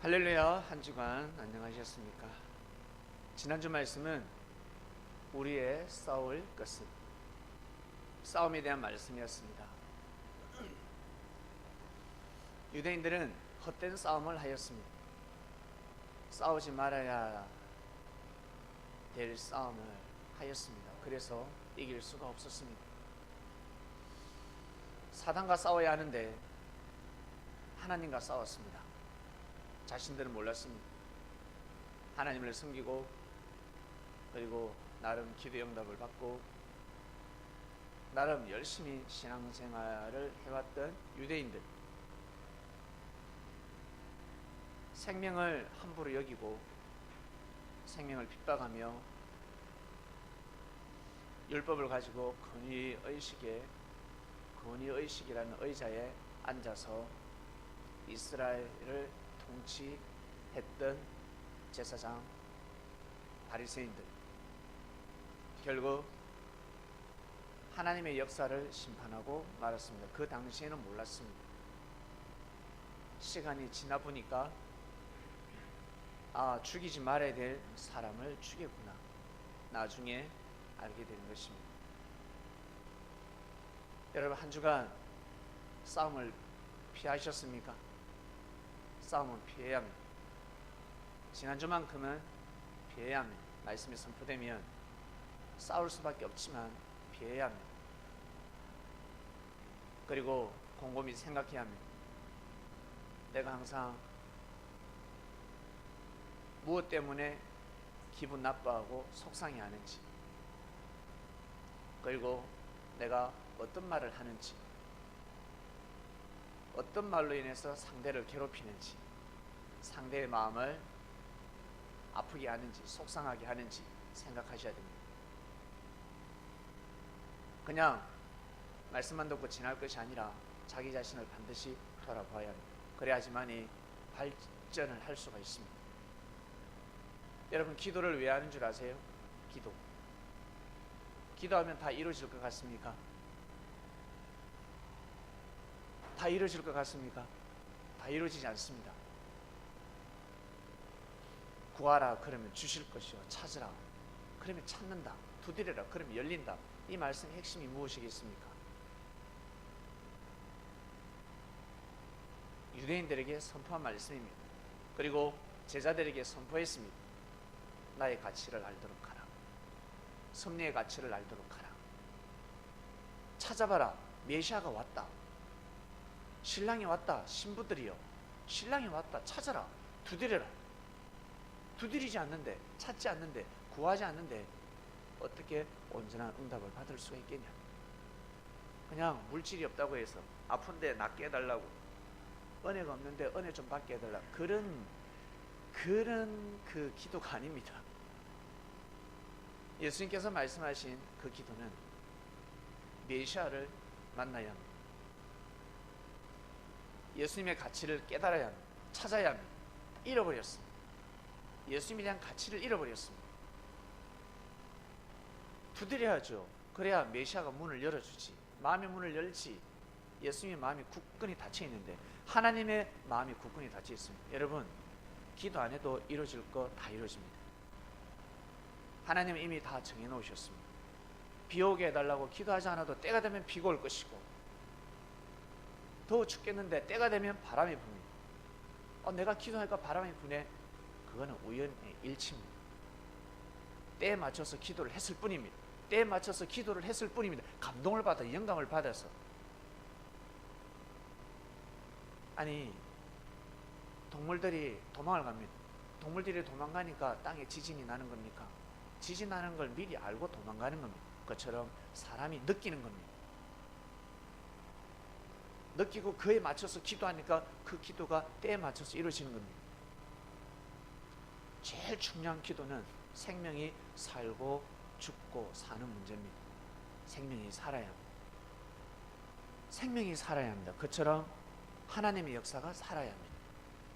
할렐루야. 한 주간 안녕하셨습니까? 지난주 말씀은 우리의 싸울 것은 싸움에 대한 말씀이었습니다. 유대인들은 헛된 싸움을 하였습니다. 싸우지 말아야 될 싸움을 하였습니다. 그래서 이길 수가 없었습니다. 사단과 싸워야 하는데 하나님과 싸웠습니다. 자신들은 몰랐습니다. 하나님을 섬기고 그리고 나름 기도 응답을 받고 나름 열심히 신앙생활을 해왔던 유대인들, 생명을 함부로 여기고 생명을 핍박하며 율법을 가지고 근위의식이라는 의자에 앉아서 이스라엘을 통치했던 제사장 바리새인들, 결국 하나님의 역사를 심판하고 말았습니다. 그 당시에는 몰랐습니다. 시간이 지나 보니까 죽이지 말아야 될 사람을 죽였구나, 나중에 알게 되는 것입니다. 여러분, 한 주간 싸움을 피하셨습니까? 싸움은 피해야 합니다. 지난주만큼은 피해야 합니다. 말씀이 선포되면 싸울 수밖에 없지만 피해야 합니다. 그리고 곰곰이 생각해야 합니다. 내가 항상 무엇 때문에 기분 나빠하고 속상해하는지, 그리고 내가 어떤 말을 하는지, 어떤 말로 인해서 상대를 괴롭히는지, 상대의 마음을 아프게 하는지 속상하게 하는지 생각하셔야 됩니다. 그냥 말씀만 듣고 지날 것이 아니라 자기 자신을 반드시 돌아봐야 합니다. 그래야지만이 발전을 할 수가 있습니다. 여러분, 기도를 왜 하는 줄 아세요? 기도하면 다 이루어질 것 같습니까? 다 이루어질 것 같습니까? 다 이루어지지 않습니다. 구하라 그러면 주실 것이요, 찾으라 그러면 찾는다, 두드려라 그러면 열린다. 이 말씀의 핵심이 무엇이겠습니까? 유대인들에게 선포한 말씀입니다. 그리고 제자들에게 선포했습니다. 나의 가치를 알도록 하라. 섭리의 가치를 알도록 하라. 찾아봐라, 메시아가 왔다. 신랑이 왔다. 신부들이여, 신랑이 왔다. 찾아라. 두드려라. 두드리지 않는데, 찾지 않는데, 구하지 않는데 어떻게 온전한 응답을 받을 수가 있겠냐? 그냥 물질이 없다고 해서 아픈데 낫게 해달라고, 은혜가 없는데 은혜 좀 받게 해달라고, 그런 그 기도가 아닙니다. 예수님께서 말씀하신 그 기도는 메시아를 만나야 합니다. 예수님의 가치를 깨달아야 합니다. 찾아야 합니다. 잃어버렸습니다. 예수님에 대한 가치를 잃어버렸습니다. 두드려야죠. 그래야 메시아가 문을 열어주지, 마음의 문을 열지. 예수님의 마음이 굳건히 닫혀 있는데 하나님의 마음이 굳건히 닫혀 있습니다. 여러분, 기도 안 해도 이루어질 거 다 이루어집니다. 하나님은 이미 다 정해놓으셨습니다. 비 오게 해달라고 기도하지 않아도 때가 되면 비가 올 것이고, 더워 죽겠는데 때가 되면 바람이 붑니다. 내가 기도하니까 바람이 부네. 그거는 우연의 일치입니다. 때에 맞춰서 기도를 했을 뿐입니다. 때에 맞춰서 기도를 했을 뿐입니다. 감동을 받아, 영감을 받아서. 아니, 동물들이 도망을 갑니다. 동물들이 도망가니까 땅에 지진이 나는 겁니까? 지진 나는 걸 미리 알고 도망가는 겁니다. 그것처럼 사람이 느끼는 겁니다. 느끼고 그에 맞춰서 기도하니까 그 기도가 때에 맞춰서 이루어지는 겁니다. 제일 중요한 기도는 생명이 살고 죽고 사는 문제입니다. 생명이 살아야 합니다. 생명이 살아야 합니다. 그처럼 하나님의 역사가 살아야 합니다.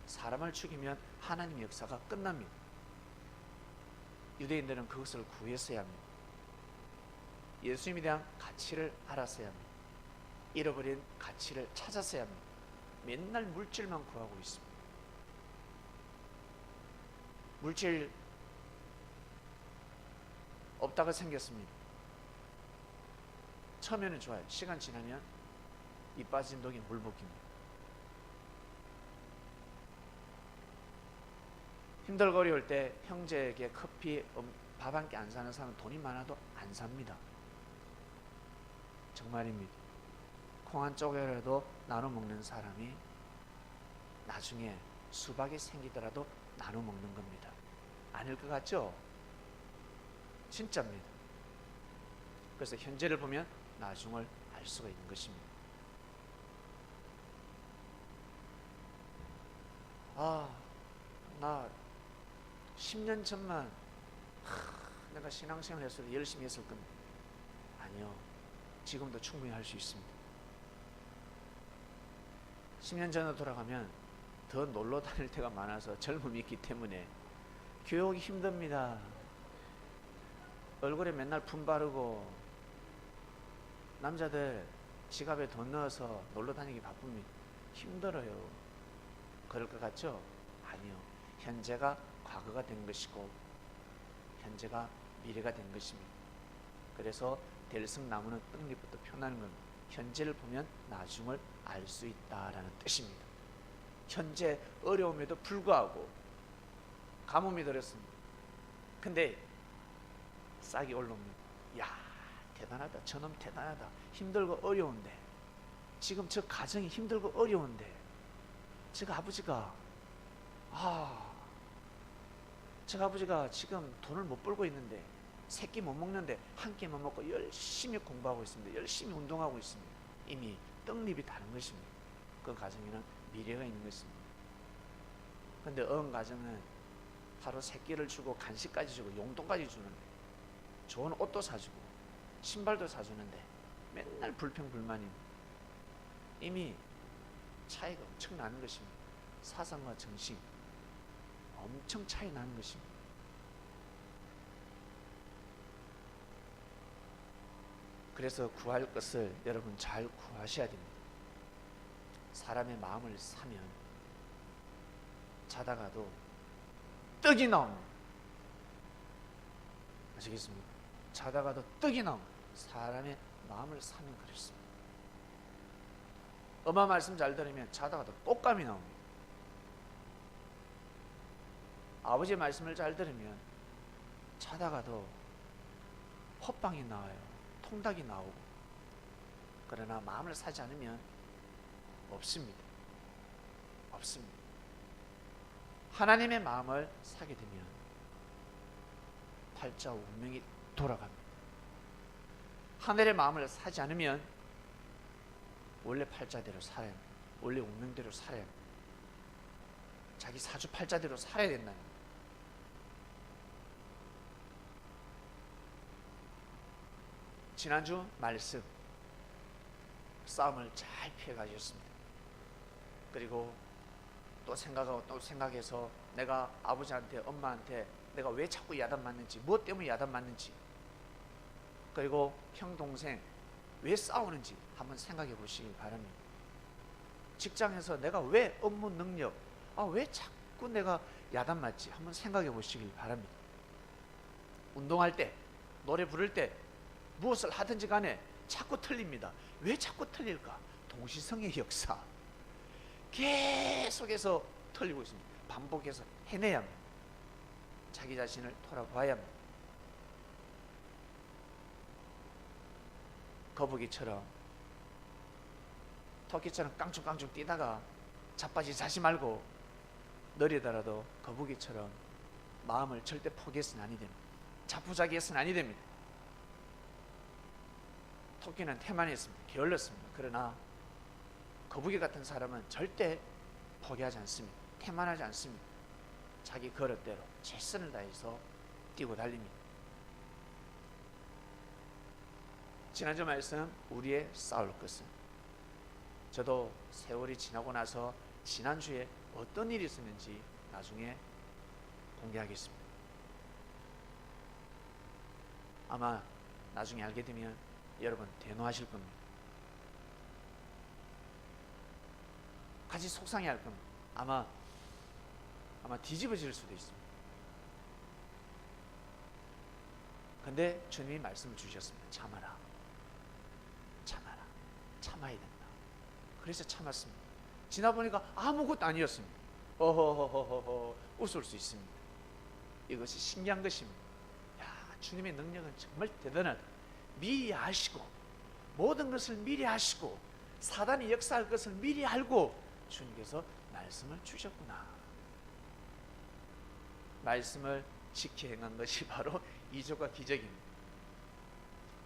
사람을 죽이면 하나님의 역사가 끝납니다. 유대인들은 그것을 구했어야 합니다. 예수님에 대한 가치를 알았어야 합니다. 잃어버린 가치를 찾았어야 합니다. 맨날 물질만 구하고 있습니다. 물질 없다가 생겼습니다. 처음에는 좋아요. 시간 지나면 이 빠진 독이 물 붓기입니다. 힘들고 어려울 때 형제에게 커피, 밥 한 끼 안 사는 사람은 돈이 많아도 안 삽니다. 정말입니다. 콩 한 쪼개라도 나눠 먹는 사람이 나중에 수박이 생기더라도 나눠 먹는 겁니다. 아닐 것 같죠? 진짜입니다. 그래서 현재를 보면 나중을 알 수가 있는 것입니다. 나 10년 전만 내가 신앙생활 했을 때 열심히 했을 겁니다. 아니요. 지금도 충분히 할 수 있습니다. 10년 전으로 돌아가면 더 놀러 다닐 때가 많아서 젊음이 있기 때문에 교육이 힘듭니다. 얼굴에 맨날 품 바르고 남자들 지갑에 돈 넣어서 놀러 다니기 바쁩니다. 힘들어요. 그럴 것 같죠? 아니요. 현재가 과거가 된 것이고 현재가 미래가 된 것입니다. 그래서 들승나무는 떡잎부터 표현하는 겁니다. 현재를 보면 나중을 알 수 있다라는 뜻입니다. 현재 어려움에도 불구하고 가뭄이 들었습니다. 근데 싹이 올라옵니다. 야, 대단하다. 저놈 대단하다. 힘들고 어려운데 지금 저 가정이 힘들고 어려운데 저 아버지가 지금 돈을 못 벌고 있는데 새끼 못 먹는데 한 끼만 먹고 열심히 공부하고 있습니다. 열심히 운동하고 있습니다. 이미 떡잎이 다른 것입니다. 그 가정에는 미래가 있는 것입니다. 근데 가정은 하루 새끼를 주고 간식까지 주고 용돈까지 주는데 좋은 옷도 사주고 신발도 사주는데 맨날 불평불만입니다. 이미 차이가 엄청 나는 것입니다. 사상과 정신 엄청 차이 나는 것입니다. 그래서 구할 것을 여러분 잘 구하셔야 됩니다. 사람의 마음을 사면 자다가도 떡이 나옵니다. 아시겠습니까? 자다가도 떡이 나옵니다. 사람의 마음을 사면 그렇습니다. 엄마 말씀 잘 들으면 자다가도 똑감이 나옵니다. 아버지 말씀을 잘 들으면 자다가도 헛방이 나와요. 통닭이 나오고. 그러나 마음을 사지 않으면 없습니다. 없습니다. 하나님의 마음을 사게 되면 팔자 운명이 돌아갑니다. 하늘의 마음을 사지 않으면 원래 팔자대로 살아야 합니다. 원래 운명대로 살아야 합니다. 자기 사주팔자대로 살아야 된다는 거예요. 지난주 말씀 싸움을 잘 피해가셨습니다. 그리고 또 생각하고 또 생각해서 내가 아버지한테 엄마한테 내가 왜 자꾸 야단 맞는지, 무엇 때문에 야단 맞는지, 그리고 형 동생 왜 싸우는지 한번 생각해 보시기 바랍니다. 직장에서 내가 왜 업무 능력, 왜 자꾸 내가 야단 맞지 한번 생각해 보시길 바랍니다. 운동할 때, 노래 부를 때 무엇을 하든지 간에 자꾸 틀립니다. 왜 자꾸 틀릴까? 동시성의 역사. 계속해서 틀리고 있습니다. 반복해서 해내야 합니다. 자기 자신을 돌아봐야 합니다. 거북이처럼 토끼처럼 깡충깡충 뛰다가 자빠지 자지 말고 느리더라도 거북이처럼 마음을 절대 포기해서는 아니 됩니다. 자포자기해서는 아니 됩니다. 토끼는 태만했습니다. 게을렀습니다. 그러나 거북이 같은 사람은 절대 포기하지 않습니다. 태만하지 않습니다. 자기 그릇대로 최선을 다해서 뛰고 달립니다. 지난주 말씀 우리의 싸울 것은, 저도 세월이 지나고 나서 지난주에 어떤 일이 있었는지 나중에 공개하겠습니다. 아마 나중에 알게 되면 여러분 대노하실 겁니다. 같이 속상해 할 겁니다. 아마 뒤집어질 수도 있습니다. 근데 주님이 말씀을 주셨습니다. 참아라. 참아라. 참아야 된다. 그래서 참았습니다. 지나보니까 아무것도 아니었습니다. 어허허허허 웃을 수 있습니다. 이것이 신기한 것입니다. 야, 주님의 능력은 정말 대단하다. 미리 아시고 모든 것을 미리 아시고 사단이 역사할 것을 미리 알고 주님께서 말씀을 주셨구나. 말씀을 지켜 행한 것이 바로 이적과 기적입니다.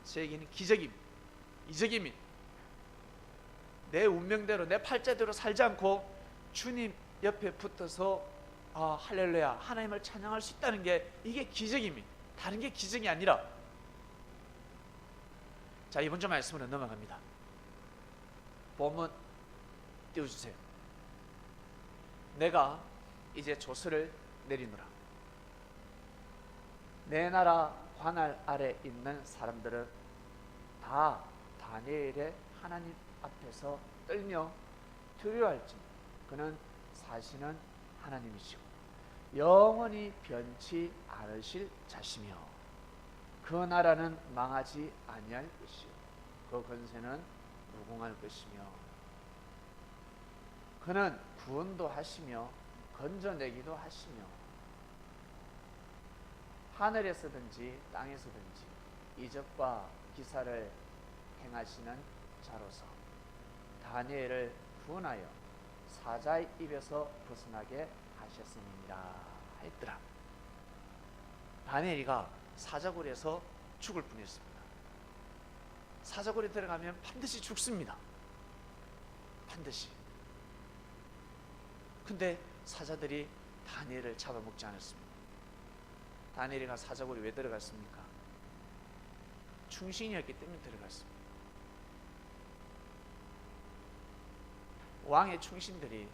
저에게는 기적입니다. 이적입니다. 내 운명대로 내 팔자대로 살지 않고 주님 옆에 붙어서 할렐루야 하나님을 찬양할 수 있다는 게 이게 기적입니다. 다른 게 기적이 아니라. 자, 이번 주 말씀으로 넘어갑니다. 본문 띄워주세요. 내가 이제 조서를 내리노라. 내 나라 관할 아래 있는 사람들은 다 다니엘의 하나님 앞에서 떨며 두려워할지 그는 사시는 하나님이시고 영원히 변치 않으실 자시며 그 나라는 망하지 아니할 것이요 그 권세는 무궁할 것이며 그는 구원도 하시며 건져내기도 하시며 하늘에서든지 땅에서든지 이적과 기사를 행하시는 자로서 다니엘을 구원하여 사자의 입에서 벗어나게 하셨음이니라 했더라. 다니엘이가 사자굴에서 죽을 뻔했습니다. 사자굴에 들어가면 반드시 죽습니다. 반드시. 근데 사자들이 다니엘을 잡아먹지 않았습니다. 다니엘이가 사자굴에 왜 들어갔습니까? 충신이었기 때문에 들어갔습니다. 왕의 충신들이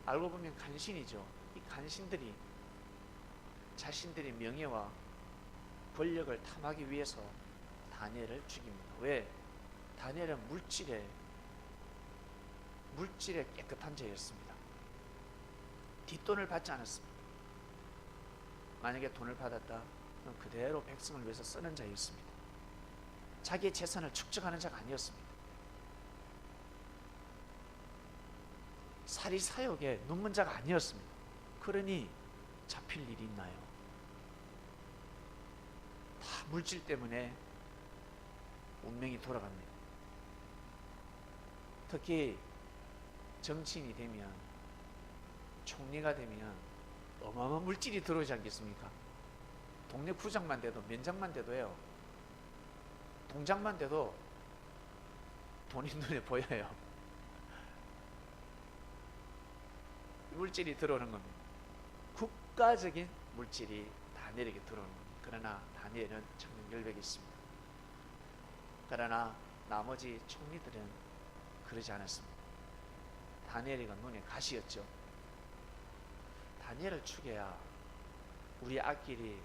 알고 보면 간신이죠. 이 간신들이 자신들의 명예와 권력을 탐하기 위해서 다니엘을 죽입니다. 왜? 다니엘은 물질에 깨끗한 자였습니다. 뒷돈을 받지 않았습니다. 만약에 돈을 받았다 그럼 그대로 백성을 위해서 쓰는 자였습니다. 자기의 재산을 축적하는 자가 아니었습니다. 사리사욕에 눈먼 자가 아니었습니다. 그러니 잡힐 일이 있나요? 다 물질 때문에 운명이 돌아갑니다. 특히 정치인이 되면, 총리가 되면 어마어마한 물질이 들어오지 않겠습니까? 동네 구장만 돼도, 면장만 돼도요, 동장만 돼도 돈이 눈에 보여요. 물질이 들어오는 겁니다. 국가적인 물질이 다니엘에게 들어오는 겁니다. 그러나 다니엘은 청정결백이 있습니다. 그러나 나머지 총리들은 그러지 않았습니다. 다니엘이가 눈에 가시였죠. 다니엘을 죽여야 우리 앞길이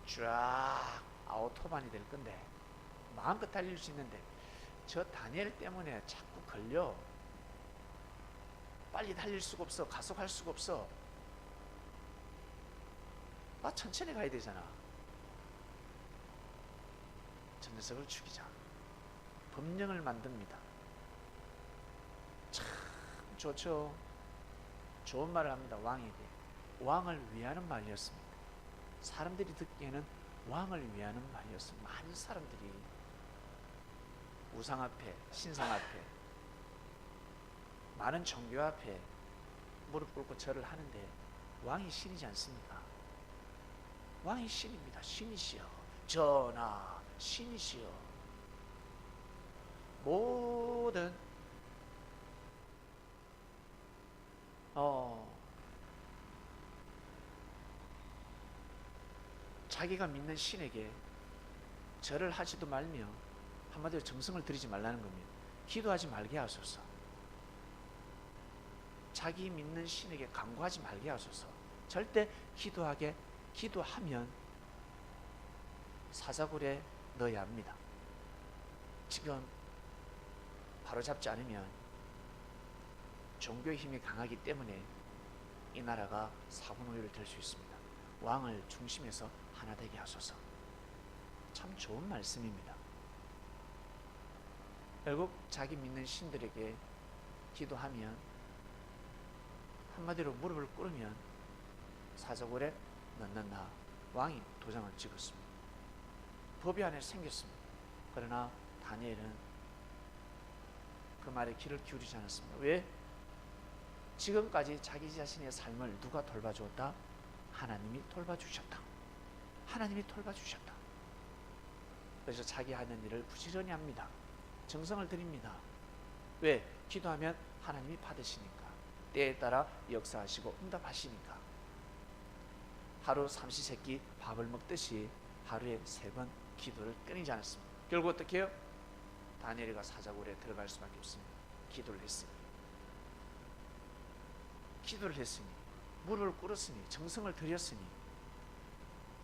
쫙 아우토반이 될 건데, 마음껏 달릴 수 있는데 저 다니엘 때문에 자꾸 걸려. 빨리 달릴 수가 없어. 가속할 수가 없어. 천천히 가야 되잖아. 저 녀석을 죽이자. 법령을 만듭니다. 참 좋죠. 좋은 말을 합니다. 왕에게. 왕을 위하는 말이었습니다. 사람들이 듣기에는 왕을 위하는 말이었습니다. 많은 사람들이 우상 앞에, 신상 앞에, 많은 종교 앞에 무릎 꿇고 절을 하는데 왕이 신이지 않습니까? 왕이 신입니다. 신이시여. 전하, 신이시여. 모든 자기가 믿는 신에게 절을 하지도 말며, 한마디로 정성을 들이지 말라는 겁니다. 기도하지 말게 하소서. 자기 믿는 신에게 간구하지 말게 하소서. 절대 기도하면 사자굴에 넣어야 합니다. 지금 바로잡지 않으면 종교의 힘이 강하기 때문에 이 나라가 사분오율 될 수 있습니다. 왕을 중심에서 하나 되게 하소서. 참 좋은 말씀입니다. 결국 자기 믿는 신들에게 기도하면, 한마디로 무릎을 꿇으면 사자굴에 넣는다. 왕이 도장을 찍었습니다. 법이 안에 생겼습니다. 그러나 다니엘은 그 말에 귀를 기울이지 않았습니다. 왜? 지금까지 자기 자신의 삶을 누가 돌봐주었다? 하나님이 돌봐주셨다. 하나님이 돌봐주셨다. 그래서 자기 하는 일을 부지런히 합니다. 정성을 들입니다. 왜? 기도하면 하나님이 받으시니까. 때에 따라 역사하시고 응답하시니까. 하루 삼시세끼 밥을 먹듯이 하루에 3번 기도를 끊이지 않았습니다. 결국 어떻게 해요? 다니엘이가 사자굴에 들어갈 수밖에 없습니다. 기도를 했으니, 무릎을 꿇었으니, 정성을 들였으니.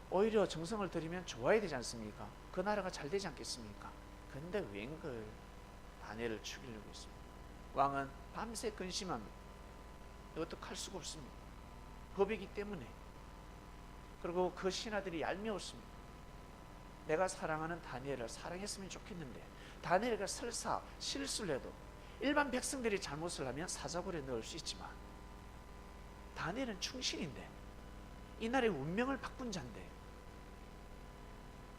오히려 정성을 들이면 좋아야 되지 않습니까? 그 나라가 잘 되지 않겠습니까? 근데 웬걸 다니엘을 죽이려고 했습니다. 왕은 밤새 근심합니다. 이것도 할 수가 없습니다. 법이기 때문에. 그리고 그 신하들이 얄미웠습니다. 내가 사랑하는 다니엘을 사랑했으면 좋겠는데, 다니엘가 설사 실수를 해도 일반 백성들이 잘못을 하면 사자굴에 넣을 수 있지만, 다니엘은 충신인데, 이 나라의 운명을 바꾼 자인데,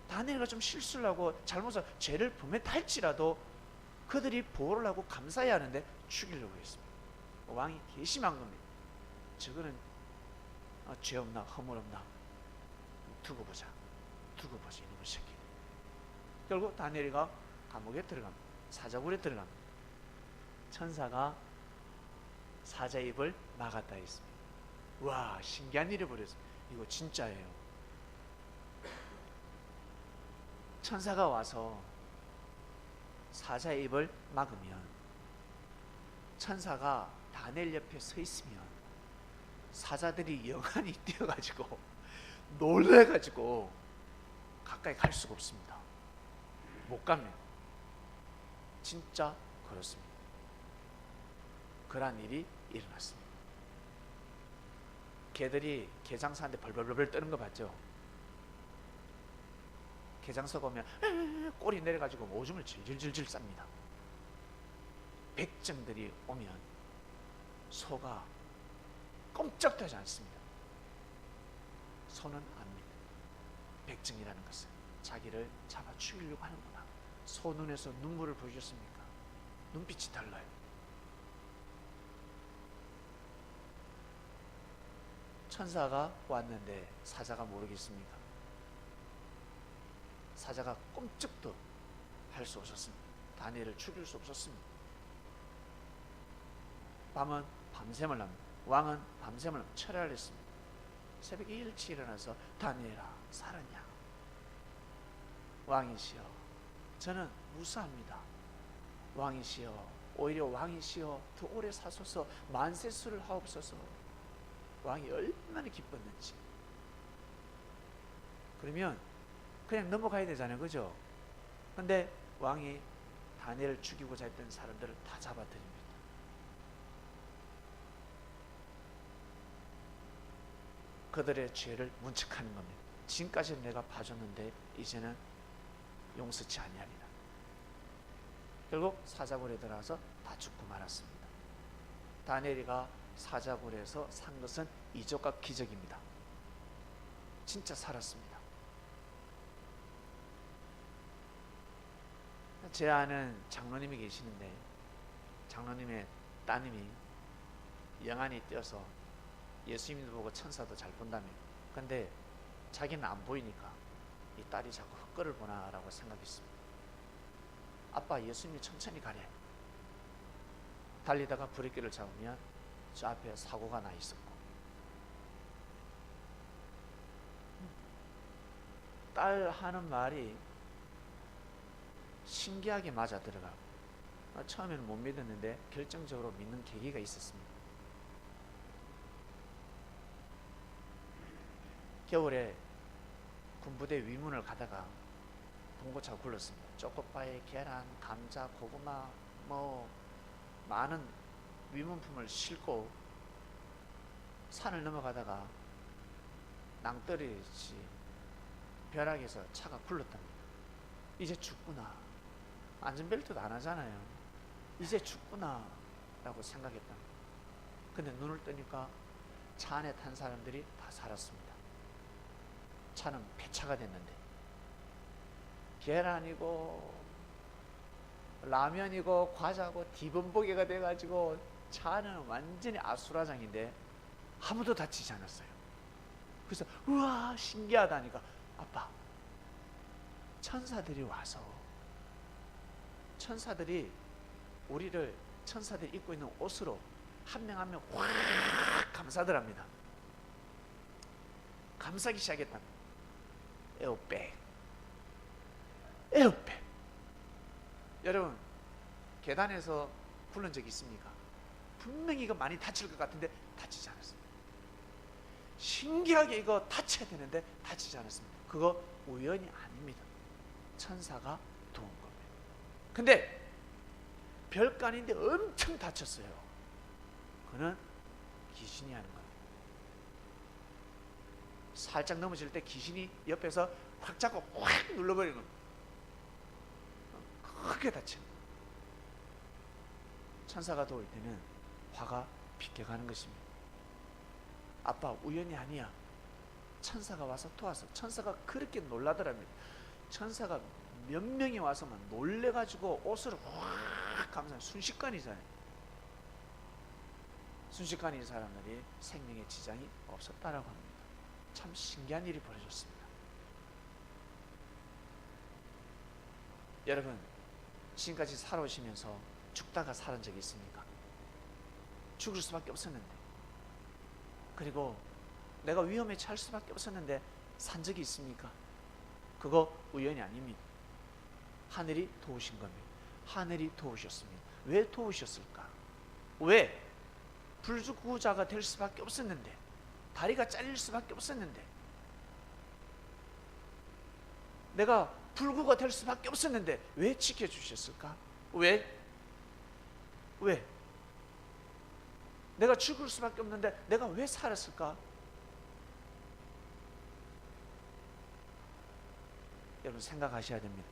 다니엘가 좀 실수를 하고 잘못을, 죄를 범했다 할지라도 그들이 보호를 하고 감사해야 하는데 죽이려고 했습니다. 왕이 괘씸한 겁니다. 저거는 죄 없나 허물 없나 두고 보자 이놈의 새끼. 결국 다니엘이가 감옥에 들어갑니다. 사자굴에 들어갑니다. 천사가 사자 입을 막았다 했습니다. 와, 신기한 일이 벌어졌습니다. 이거 진짜예요. 천사가 와서 사자의 입을 막으면, 천사가 다니엘 옆에 서 있으면 사자들이 영안이 뛰어가지고 놀래가지고 가까이 갈 수가 없습니다. 못 가면. 진짜 그렇습니다. 그러한 일이 일어났습니다. 개들이 개장사한테 벌벌벌 떠는 거 봤죠? 개장사가 오면 꼬리 내려가지고 오줌을 질질질질 쌉니다. 백정들이 오면 소가 꼼짝도 하지 않습니다. 소는 압니다. 백정이라는 것은 자기를 잡아 죽이려고 하는구나. 소 눈에서 눈물을 보여줬습니까? 눈빛이 달라요. 천사가 왔는데 사자가 모르겠습니까? 사자가 꼼짝도 할 수 없었습니다. 다니엘을 죽일 수 없었습니다. 밤은 밤샘을 합니다. 왕은 밤샘을 철야를 했습니다. 새벽에 일찍 일어나서 다니엘아 살았냐? 왕이시여 저는 무사합니다. 왕이시여 오히려 왕이시여 더 오래 사소서 만세수를 하옵소서. 왕이 얼마나 기뻤는지. 그러면 그냥 넘어가야 되잖아요, 그죠? 근데 왕이 다니엘을 죽이고자 했던 사람들을 다 잡아들입니다. 그들의 죄를 문책하는 겁니다. 지금까지는 내가 봐줬는데 이제는 용서치 아니하리라. 결국 사자굴에 들어가서 다 죽고 말았습니다. 다니엘이가 사자굴에서 산 것은 이적과 기적입니다. 진짜 살았습니다. 제 아는 장로님이 계시는데 장로님의 따님이 영안이 띄어서 예수님도 보고 천사도 잘 본다며. 근데 자기는 안 보이니까 이 딸이 자꾸 헛걸을 보나라고 생각했습니다. 아빠 예수님이 천천히 가래. 달리다가 브레이크를 잡으면 저 앞에 사고가 나 있었고, 딸 하는 말이 신기하게 맞아 들어가고, 처음에는 못 믿었는데 결정적으로 믿는 계기가 있었습니다. 겨울에 군부대 위문을 가다가 봉고차가 굴렀습니다. 초코파이, 계란, 감자, 고구마 많은 위문품을 싣고 산을 넘어가다가 낭떠러지 벼락에서 차가 굴렀답니다. 이제 죽구나. 안전벨트도 안 하잖아요. 이제 죽구나 라고 생각했답니다. 근데 눈을 뜨니까 차 안에 탄 사람들이 다 살았습니다. 차는 폐차가 됐는데 계란이고 라면이고 과자고 디범벅이가 돼가지고 차는 완전히 아수라장인데 아무도 다치지 않았어요. 그래서 우와 신기하다니까, 아빠 천사들이 와서 천사들이 우리를 천사들이 입고 있는 옷으로 한 명 한 명 확 감싸더랍니다. 감싸기 시작했답니다. 에어백, 에어백. 여러분 계단에서 굴른 적 있습니까? 분명히 이거 많이 다칠 것 같은데 다치지 않았습니다. 신기하게 이거 다쳐야 되는데 다치지 않았습니다. 그거 우연이 아닙니다. 천사가 도운 겁니다. 근데 별거 아닌데 엄청 다쳤어요. 그는 귀신이 하는 겁니다. 살짝 넘어질 때 귀신이 옆에서 확 잡고 확 눌러버리는 겁니다. 크게 다칩니다. 천사가 도울 때는 화가 비껴가는 것입니다. 아빠 우연이 아니야. 천사가 와서 도와서. 천사가 그렇게 놀라더랍니다. 천사가 몇 명이 와서만 놀래가지고 옷을 확 감싸는, 순식간이잖아요. 순식간인 사람들이 생명에 지장이 없었다라고 합니다. 참 신기한 일이 벌어졌습니다. 여러분 지금까지 살아오시면서 죽다가 살은 적이 있습니까? 죽을 수밖에 없었는데, 그리고 내가 위험에 처할 수밖에 없었는데 산 적이 있습니까? 그거 우연이 아닙니다. 하늘이 도우신 겁니다. 하늘이 도우셨습니다. 왜 도우셨을까? 왜? 불구자가 될 수밖에 없었는데, 다리가 잘릴 수밖에 없었는데, 내가 불구가 될 수밖에 없었는데 왜 지켜주셨을까? 왜? 왜? 내가 죽을 수밖에 없는데 내가 왜 살았을까? 여러분 생각하셔야 됩니다.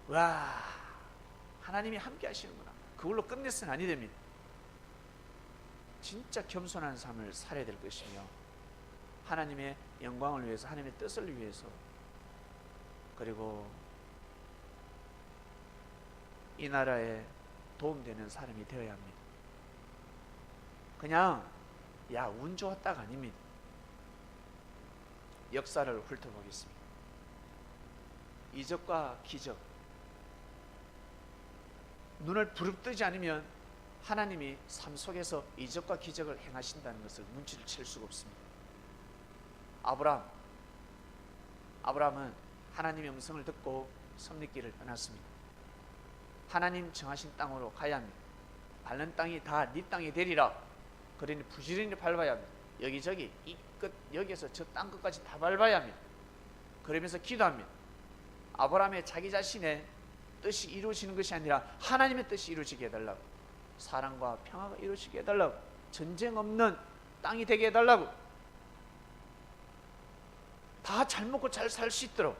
와, 하나님이 함께 하시는구나. 그걸로 끝냈으면 아니 됩니다. 진짜 겸손한 삶을 살아야 될 것이며, 하나님의 영광을 위해서, 하나님의 뜻을 위해서, 그리고 이 나라에 도움되는 사람이 되어야 합니다. 그냥 야 운 좋았다가 아닙니다. 역사를 훑어보겠습니다. 이적과 기적, 눈을 부릅뜨지 않으면 하나님이 삶 속에서 이적과 기적을 행하신다는 것을 눈치를 챌 수가 없습니다. 아브라함은 하나님의 음성을 듣고 섭리길을 떠났습니다. 하나님 정하신 땅으로 가야 합니다. 밟는 땅이 다 네 땅이 되리라. 그러니 부지런히 밟아야 합니다. 여기저기 이 끝 여기에서 저 땅 끝까지 다 밟아야 합니다. 그러면서 기도합니다. 아브라함의 자기 자신의 뜻이 이루어지는 것이 아니라 하나님의 뜻이 이루어지게 해달라고, 사랑과 평화가 이루어지게 해달라고, 전쟁 없는 땅이 되게 해달라고, 다 잘 먹고 잘 살 수 있도록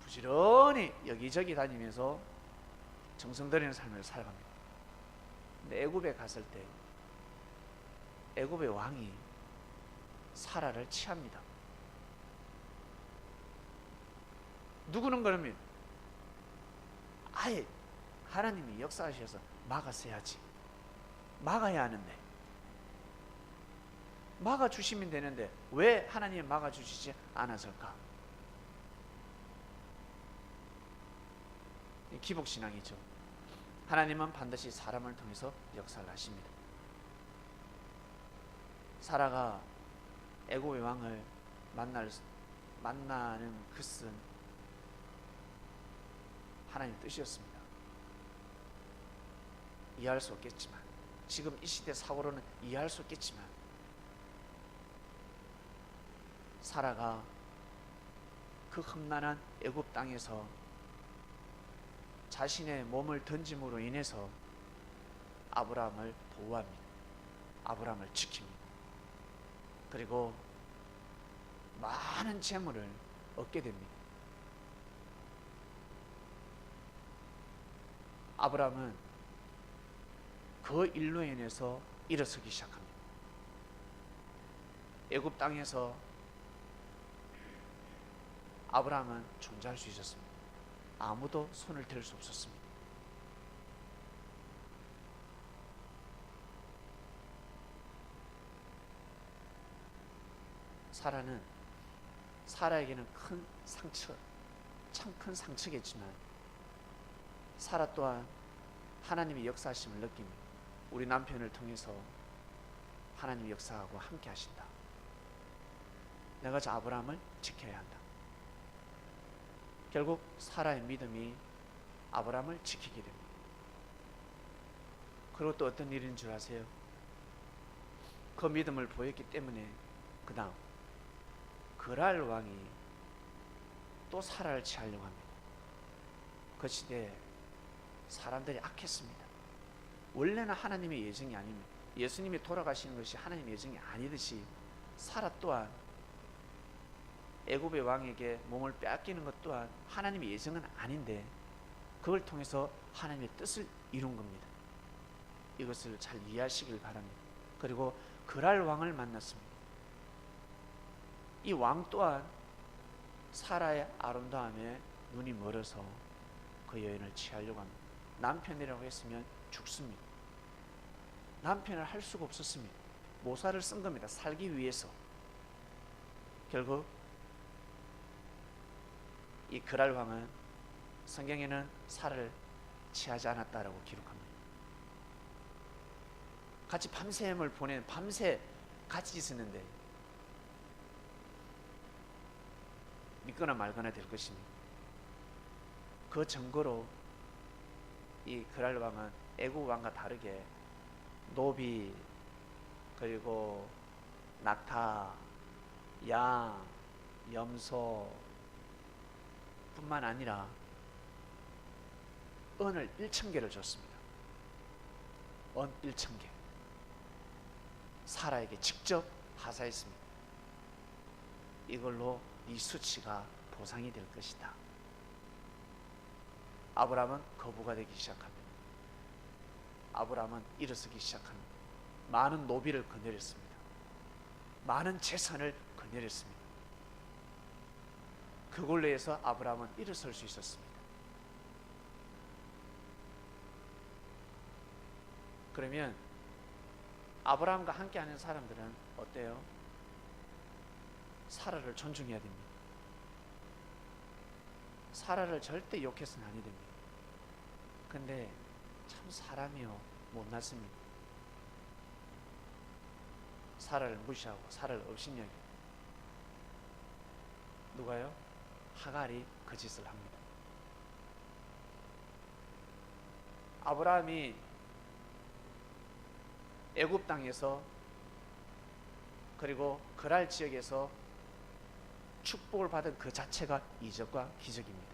부지런히 여기저기 다니면서 정성 들이는 삶을 살아갑니다. 근데 애굽에 갔을 때 애굽의 왕이 사라를 취합니다. 누구는 그러면 아예 하나님이 역사하셔서 막았어야지. 막아야 하는데, 막아주시면 되는데 왜 하나님이 막아주시지 않았을까? 기복신앙이죠. 하나님은 반드시 사람을 통해서 역사를 하십니다. 사라가 애굽의 왕을 만나는 것은 하나님 뜻이었습니다. 이해할 수 없겠지만, 지금 이 시대 사고로는 이해할 수 없겠지만, 사라가 그 험난한 애굽 땅에서 자신의 몸을 던짐으로 인해서 아브라함을 보호합니다. 아브라함을 지킵니다. 그리고 많은 재물을 얻게 됩니다. 아브라함은 그 일로 인해서 일어서기 시작합니다. 애굽 땅에서 아브라함은 존재할 수 있었습니다. 아무도 손을 댈 수 없었습니다. 사라는, 사라에게는 큰 상처, 참 큰 상처겠지만 사라 또한 하나님의 역사하심을 느낍니다. 우리 남편을 통해서 하나님의 역사하고 함께 하신다. 내가 저 아브라함을 지켜야 한다. 결국 사라의 믿음이 아브라함을 지키게 됩니다. 그리고 또 어떤 일인 줄 아세요? 그 믿음을 보였기 때문에 그 다음 그랄 왕이 또 사라를 취하려고 합니다. 그 시대에 사람들이 악했습니다. 원래는 하나님의 예정이 아닙니다. 예수님이 돌아가시는 것이 하나님의 예정이 아니듯이 사라 또한 애굽의 왕에게 몸을 빼앗기는 것 또한 하나님의 예정은 아닌데 그걸 통해서 하나님의 뜻을 이룬 겁니다. 이것을 잘 이해하시길 바랍니다. 그리고 그랄 왕을 만났습니다. 이 왕 또한 사라의 아름다움에 눈이 멀어서 그 여인을 취하려고 합니다. 남편이라고 했으면 죽습니다. 남편을 할 수가 없었습니다. 모사를 쓴 겁니다. 살기 위해서. 결국 이 그랄 왕은 성경에는 사라를 취하지 않았다라고 기록합니다. 같이 밤샘을 보낸, 밤새 같이 있었는데 믿거나 말거나 될 것입니다. 그 증거로 이 그랄 왕은 애국 왕과 다르게 노비, 그리고 낙타, 양, 염소 뿐만 아니라 은을 1,000개를 줬습니다. 은 1,000개. 사라에게 직접 하사했습니다. 이걸로 이 수치가 보상이 될 것이다. 아브라함은 거부가 되기 시작합니다. 아브라함은 일어서기 시작합니다. 많은 노비를 거느렸습니다. 많은 재산을 거느렸습니다. 그걸로 해서 아브라함은 일어설 수 있었습니다. 그러면 아브라함과 함께하는 사람들은 어때요? 사라를 존중해야 됩니다. 사라를 절대 욕해서는 아니 됩니다. 근데 참 사람이요 못났습니다. 사라를 무시하고 사라를 업신여겨. 누가요? 하갈이 그 짓을 합니다. 아브라함이 애굽 땅에서 그리고 그랄 지역에서 축복을 받은 그 자체가 이적과 기적입니다.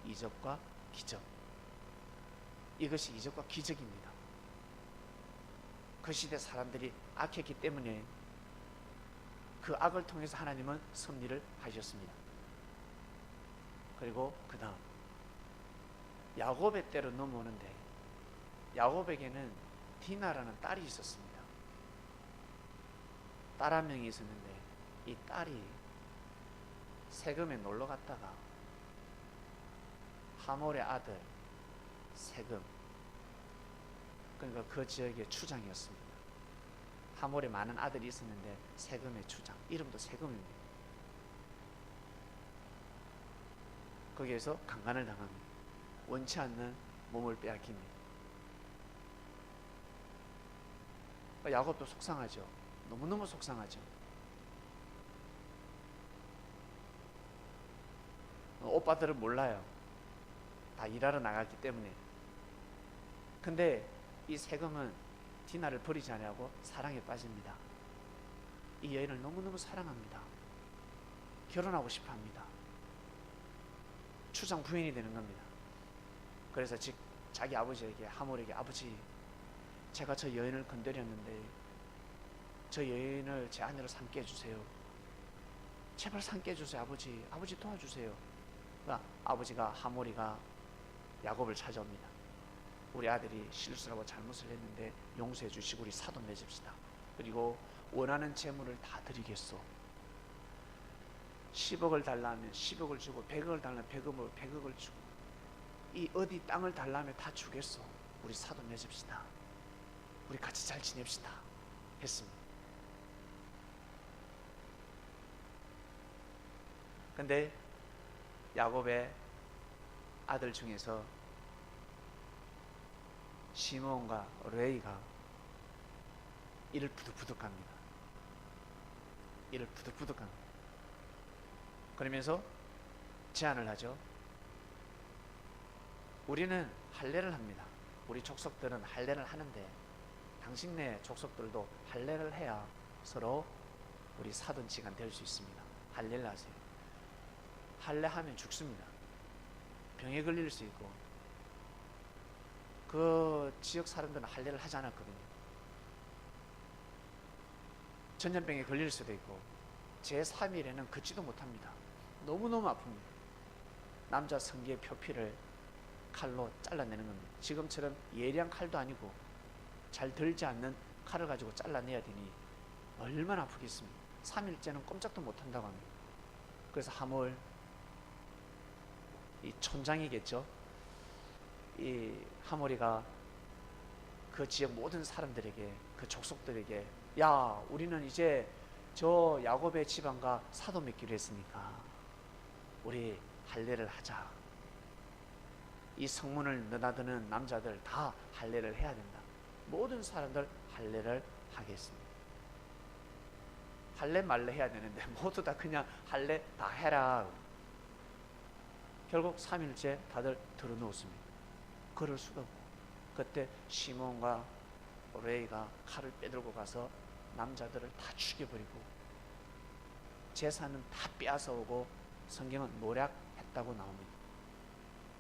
이적과 기적. 이것이 이적과 기적입니다. 그 시대 사람들이 악했기 때문에 그 악을 통해서 하나님은 섭리를 하셨습니다. 그리고 그 다음 야곱의 때로 넘어오는데 야곱에게는 디나라는 딸이 있었습니다. 딸 한 명이 있었는데 이 딸이 세금에 놀러 갔다가 하몰의 아들 세금, 그러니까 그 지역의 추장이었습니다. 하몰에 많은 아들이 있었는데 세금의 추장, 이름도 세금입니다. 거기에서 강간을 당합니다. 원치 않는 몸을 빼앗깁니다. 야곱도 속상하죠. 너무너무 속상하죠. 오빠들은 몰라요. 다 일하러 나갔기 때문에. 근데 이 세금은 디나를 버리지 않냐고 사랑에 빠집니다. 이 여인을 너무너무 사랑합니다. 결혼하고 싶어 합니다. 추장 부인이 되는 겁니다. 그래서 자기 아버지에게, 하몰에게, 아버지, 제가 저 여인을 건드렸는데 저 여인을 제 아내로 삼게 해주세요. 제발 삼게 해주세요. 아버지, 아버지 도와주세요. 그러니까 아버지가, 하몰이가 야곱을 찾아옵니다. 우리 아들이 실수라고 잘못을 했는데 용서해 주시고 우리 사돈 맺읍시다. 그리고 원하는 재물을 다 드리겠소. 10억을 달라면 10억을 주고 100억을 달라면 100억을 주고 이 어디 땅을 달라면 다 주겠소. 우리 사돈 맺읍시다. 우리 같이 잘 지냅시다. 했습니다. 근데 야곱의 아들 중에서 시므온과 레이가 이를 부득부득합니다. 이를 부득부득합니다. 그러면서 제안을 하죠. 우리는 할례를 합니다. 우리 족속들은 할례를 하는데 당신네 족속들도 할례를 해야 서로 우리 사돈지간 될 수 있습니다. 할례를 하세요. 할례하면 죽습니다. 병에 걸릴 수 있고, 그 지역 사람들은 할례를 하지 않았거든요. 전염병에 걸릴 수도 있고 제3일에는 걷지도 못합니다. 너무너무 아픕니다. 남자 성기의 표피를 칼로 잘라내는 겁니다. 지금처럼 예리한 칼도 아니고 잘 들지 않는 칼을 가지고 잘라내야 되니 얼마나 아프겠습니까? 3일째는 꼼짝도 못한다고 합니다. 그래서 하몰, 이 촌장이겠죠. 이 하몰이가 그 지역 모든 사람들에게, 그 족속들에게, 야, 우리는 이제 저 야곱의 집안과 사돈 맺기로 했으니까 우리 할례를 하자. 이 성문을 넘나드는 남자들 다 할례를 해야 된다. 모든 사람들 할례를 하겠습니다. 할례 말래 해야 되는데 모두 다 그냥 할례 다 해라. 결국 3일째 다들 들어놓습니다. 그럴 수도 없고, 그때 시몬과 레이가 칼을 빼들고 가서 남자들을 다 죽여버리고 재산은 다 빼앗아오고 성경은 모략했다고 나옵니다.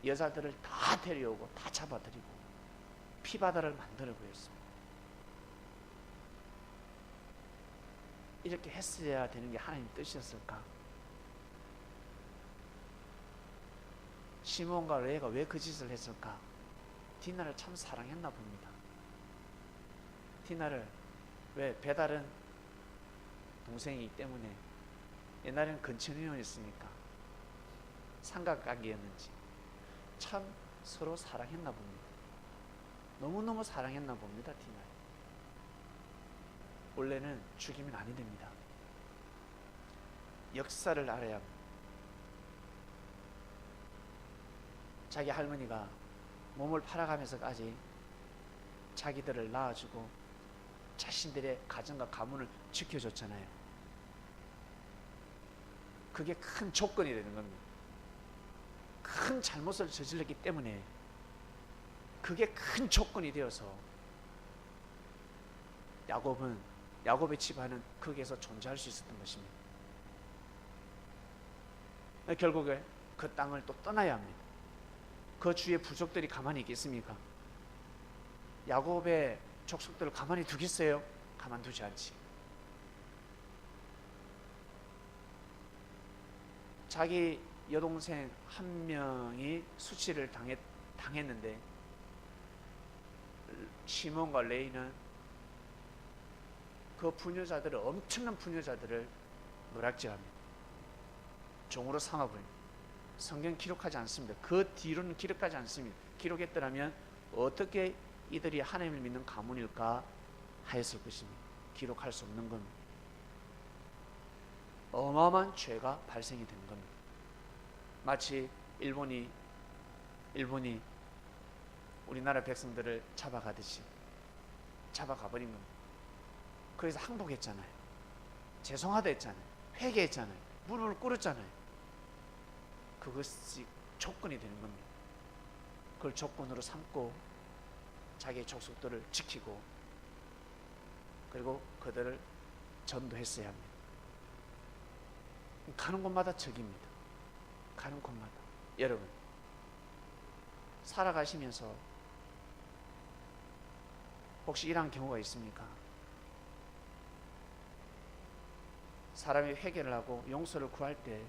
여자들을 다 데려오고 다 잡아들이고 피바다를 만들어 보였습니다. 이렇게 했어야 되는 게 하나님 뜻이었을까? 시몬과 레이가 왜 그 짓을 했을까? 디나를 참 사랑했나 봅니다. 디나를, 왜? 배달은 동생이기 때문에, 옛날에는 근친혼이었으니까 삼각관계였는지 참 서로 사랑했나 봅니다. 너무너무 사랑했나 봅니다. 디나. 원래는 죽이면 아니 됩니다. 역사를 알아야 합니다. 자기 할머니가 몸을 팔아가면서까지 자기들을 낳아주고 자신들의 가정과 가문을 지켜줬잖아요. 그게 큰 조건이 되는 겁니다. 큰 잘못을 저질렀기 때문에 그게 큰 조건이 되어서 야곱의 집안은 거기에서 존재할 수 있었던 것입니다. 결국에 그 땅을 또 떠나야 합니다. 그 주위의 부족들이 가만히 있겠습니까? 야곱의 족속들을 가만히 두겠어요? 가만두지 않지. 자기 여동생 한 명이 수치를 당했는데 시몬과 레이는 그 부녀자들을, 엄청난 부녀자들을 노략질합니다. 종으로 삼아버립니다. 성경 기록하지 않습니다. 그 뒤로는 기록하지 않습니다. 기록했더라면 어떻게 이들이 하나님을 믿는 가문일까 하였을 것입니다. 기록할 수 없는 겁니다. 어마어마한 죄가 발생이 된 겁니다. 마치 일본이 우리나라 백성들을 잡아가듯이 잡아가버린 겁니다. 그래서 항복했잖아요. 죄송하다 했잖아요. 회개했잖아요. 무릎을 꿇었잖아요. 그것이 조건이 되는 겁니다. 그걸 조건으로 삼고 자기의 족속들을 지키고 그리고 그들을 전도했어야 합니다. 가는 곳마다 적입니다. 가는 곳마다. 여러분, 살아가시면서 혹시 이러한 경우가 있습니까? 사람이 회개를 하고 용서를 구할 때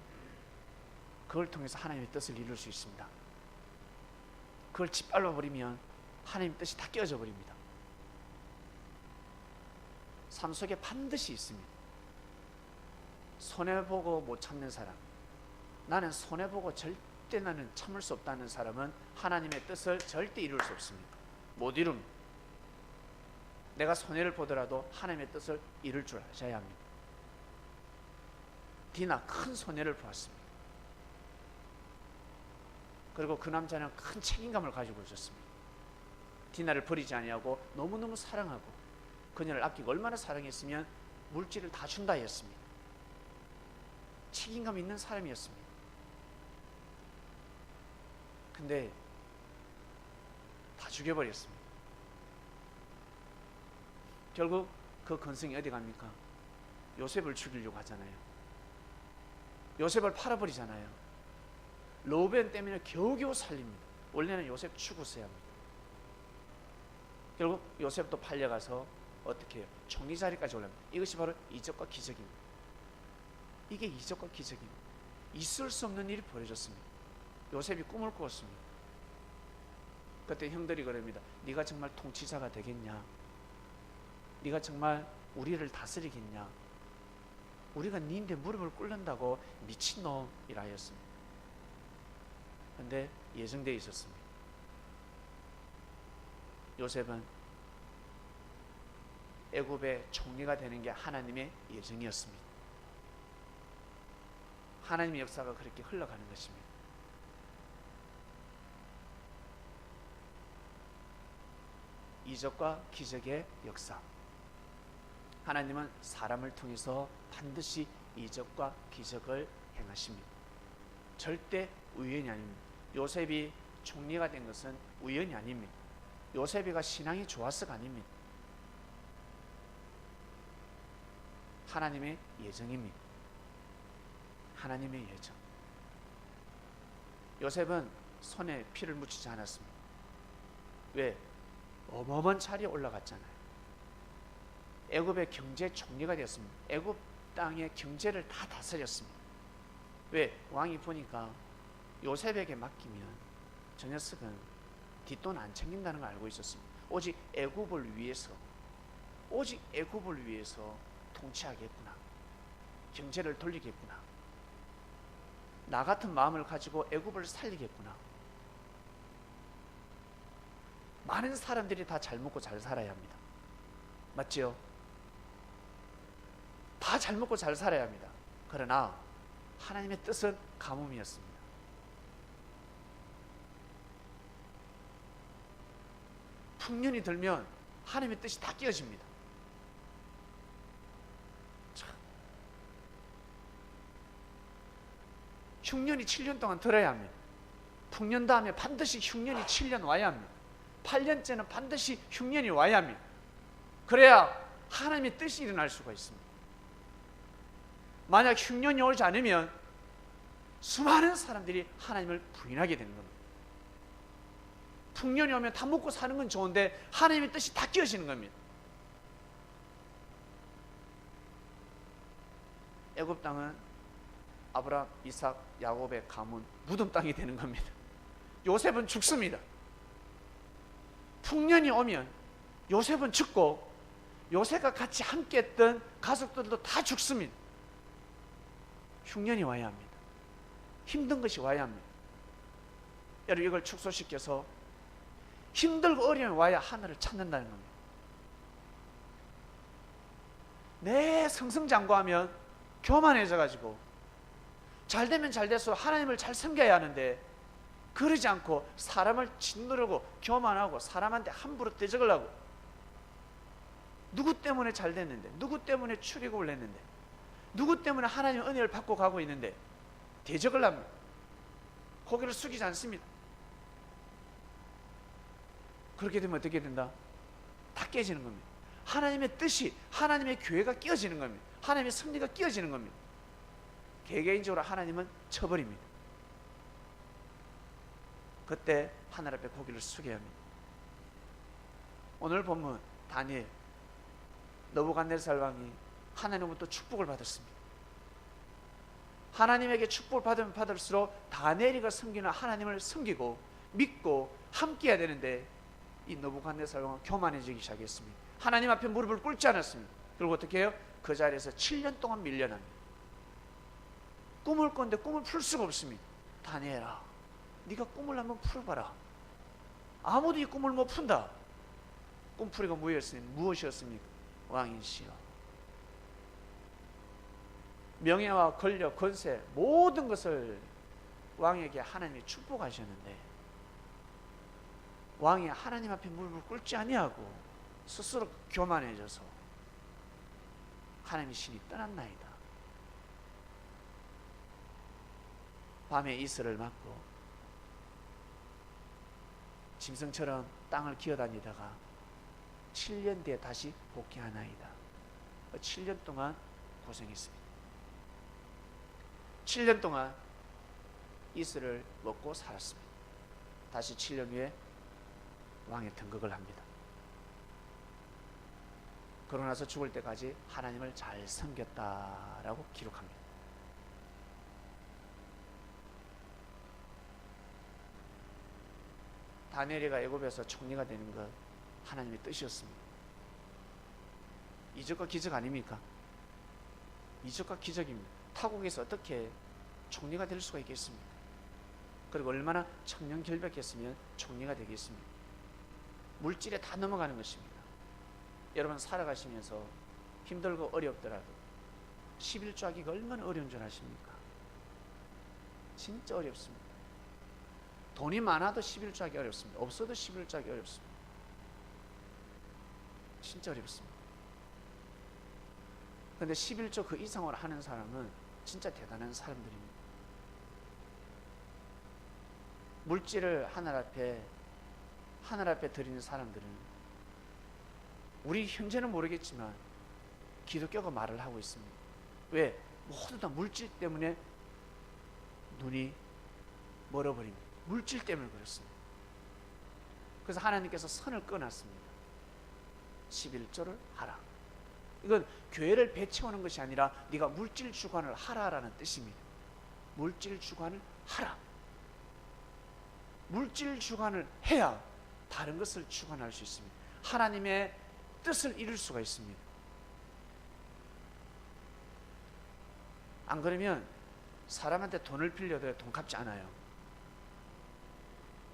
그걸 통해서 하나님의 뜻을 이룰 수 있습니다. 그걸 짓밟아 버리면 하나님의 뜻이 다 깨어져 버립니다. 삶 속에 반드시 있습니다. 손해보고 못 참는 사람, 나는 손해보고 절대 나는 참을 수 없다는 사람은 하나님의 뜻을 절대 이룰 수 없습니다. 못 이룹니다. 내가 손해를 보더라도 하나님의 뜻을 이룰 줄 아셔야 합니다. 디나 큰 손해를 보았습니다. 그리고 그 남자는 큰 책임감을 가지고 있었습니다. 디나를 버리지 아니하고 너무너무 사랑하고 그녀를 아끼고 얼마나 사랑했으면 물질을 다 준다 했습니다. 책임감 있는 사람이었습니다. 근데 다 죽여버렸습니다. 결국 그 건성이 어디 갑니까? 요셉을 죽이려고 하잖아요. 요셉을 팔아버리잖아요. 르우벤 때문에 겨우겨우 살립니다. 원래는 요셉 죽었어야 합니다. 결국 요셉도 팔려가서 어떻게 해요? 총리 자리까지 올라갑니다. 이것이 바로 이적과 기적입니다. 이게 이적과 기적입니다. 있을 수 없는 일이 벌어졌습니다. 요셉이 꿈을 꾸었습니다. 그때 형들이 그럽니다. 네가 정말 통치자가 되겠냐? 네가 정말 우리를 다스리겠냐? 우리가 네인데 무릎을 꿇는다고 미친놈이라 하였습니다. 그런데 예정되어 있었습니다. 요셉은 애굽의 총리가 되는 게 하나님의 예정이었습니다. 하나님의 역사가 그렇게 흘러가는 것입니다. 이적과 기적의 역사. 하나님은 사람을 통해서 반드시 이적과 기적을 행하십니다. 절대 우연이 아닙니다. 요셉이 총리가 된 것은 우연이 아닙니다. 요셉이가 신앙이 좋아서가 아닙니다. 하나님의 예정입니다. 하나님의 예정. 요셉은 손에 피를 묻히지 않았습니다. 왜? 어마어마한 자리에 올라갔잖아요. 애굽의 경제 총리가 되었습니다. 애굽 땅의 경제를 다 다스렸습니다. 왜? 왕이 보니까 요셉에게 맡기면 저 녀석은 뒷돈 안 챙긴다는 걸 알고 있었습니다. 오직 애굽을 위해서, 오직 애굽을 위해서 통치하겠구나. 경제를 돌리겠구나. 나 같은 마음을 가지고 애굽을 살리겠구나. 많은 사람들이 다 잘 먹고 잘 살아야 합니다. 맞지요? 다 잘 먹고 잘 살아야 합니다. 그러나 하나님의 뜻은 가뭄이었습니다. 풍년이 들면 하나님의 뜻이 다 깨어집니다. 흉년이 7년 동안 들어야 합니다. 풍년 다음에 반드시 흉년이 7년 와야 합니다. 8년째는 반드시 흉년이 와야 합니다. 그래야 하나님의 뜻이 일어날 수가 있습니다. 만약 흉년이 오지 않으면 수많은 사람들이 하나님을 부인하게 되는 겁니다. 풍년이 오면 다 먹고 사는 건 좋은데 하나님의 뜻이 다 깨어지는 겁니다. 애굽 땅은 아브라함, 이삭, 야곱의 가문, 무덤 땅이 되는 겁니다. 요셉은 죽습니다. 풍년이 오면 요셉은 죽고 요셉과 같이 함께 했던 가족들도 다 죽습니다. 흉년이 와야 합니다. 힘든 것이 와야 합니다. 여러분, 이걸 축소시켜서 힘들고 어려움이 와야 하늘을 찾는다는 겁니다. 내 승승장구하면 교만해져 가지고 잘 되면 잘 돼서 하나님을 잘 섬겨야 하는데 그러지 않고 사람을 짓누르고 교만하고 사람한테 함부로 대적을 하고 누구 때문에 잘 됐는데, 누구 때문에 출애굽을 했는데, 누구 때문에 하나님의 은혜를 받고 가고 있는데 대적을 합니다. 고개를 숙이지 않습니다. 그렇게 되면 어떻게 된다? 다 깨지는 겁니다. 하나님의 뜻이, 하나님의 교회가 깨어지는 겁니다. 하나님의 섭리가 깨어지는 겁니다. 개개인적으로 하나님은 쳐버립니다. 그때 하늘 앞에 고개를 숙여야 합니다. 오늘 본문 다니엘, 느부갓네살 왕이 하나님으로부터 축복을 받았습니다. 하나님에게 축복을 받으면 받을수록 다니엘이가 섬기는 하나님을 섬기고 믿고 함께해야 되는데, 이 느부갓네살 왕은 교만해지기 시작했습니다. 하나님 앞에 무릎을 꿇지 않았습니다. 그리고 어떻게 해요? 그 자리에서 7년 동안 밀려납니다. 꿈을 꿨는데 꿈을 풀 수가 없습니다. 다니엘아, 네가 꿈을 한번 풀어봐라. 아무도 이 꿈을 못 푼다. 꿈풀이가 무엇이었습니까? 왕이시여, 명예와 권력, 권세, 모든 것을 왕에게 하나님이 축복하셨는데, 왕이 하나님 앞에 무릎을 꿇지 아니하고 스스로 교만해져서 하나님의 신이 떠났나이다. 밤에 이슬을 맞고 짐승처럼 땅을 기어다니다가 7년 뒤에 다시 복귀하나이다. 7년 동안 고생했습니다. 7년 동안 이슬을 먹고 살았습니다. 다시 7년 후에 왕의 등극을 합니다. 그러고 나서 죽을 때까지 하나님을 잘 섬겼다라고 기록합니다. 다니엘이가 애굽에서 총리가 되는 것 하나님의 뜻이었습니다. 이적과 기적 아닙니까? 이적과 기적입니다. 타국에서 어떻게 총리가 될 수가 있겠습니까? 그리고 얼마나 청렴결백했으면 총리가 되겠습니까? 물질에 다 넘어가는 것입니다. 여러분 살아가시면서 힘들고 어렵더라도 11조 하기가 얼마나 어려운 줄 아십니까? 진짜 어렵습니다. 돈이 많아도 11조 하기 어렵습니다. 없어도 11조 하기 어렵습니다. 진짜 어렵습니다. 그런데 11조 그 이상으로 하는 사람은 진짜 대단한 사람들입니다. 물질을 하늘 앞에 드리는 사람들은 우리 현재는 모르겠지만 기독교가 말을 하고 있습니다. 왜? 모두 다 물질 때문에 눈이 멀어버립니다. 물질 때문에 그렇습니다. 그래서 하나님께서 선을 끊었습니다. 11조를 하라. 이건 교회를 배채우는 것이 아니라 네가 물질 주관을 하라라는 뜻입니다. 물질 주관을 하라. 물질 주관을 해야 다른 것을 주관할 수 있습니다. 하나님의 뜻을 이룰 수가 있습니다. 안 그러면 사람한테 돈을 빌려도 돈 갚지 않아요.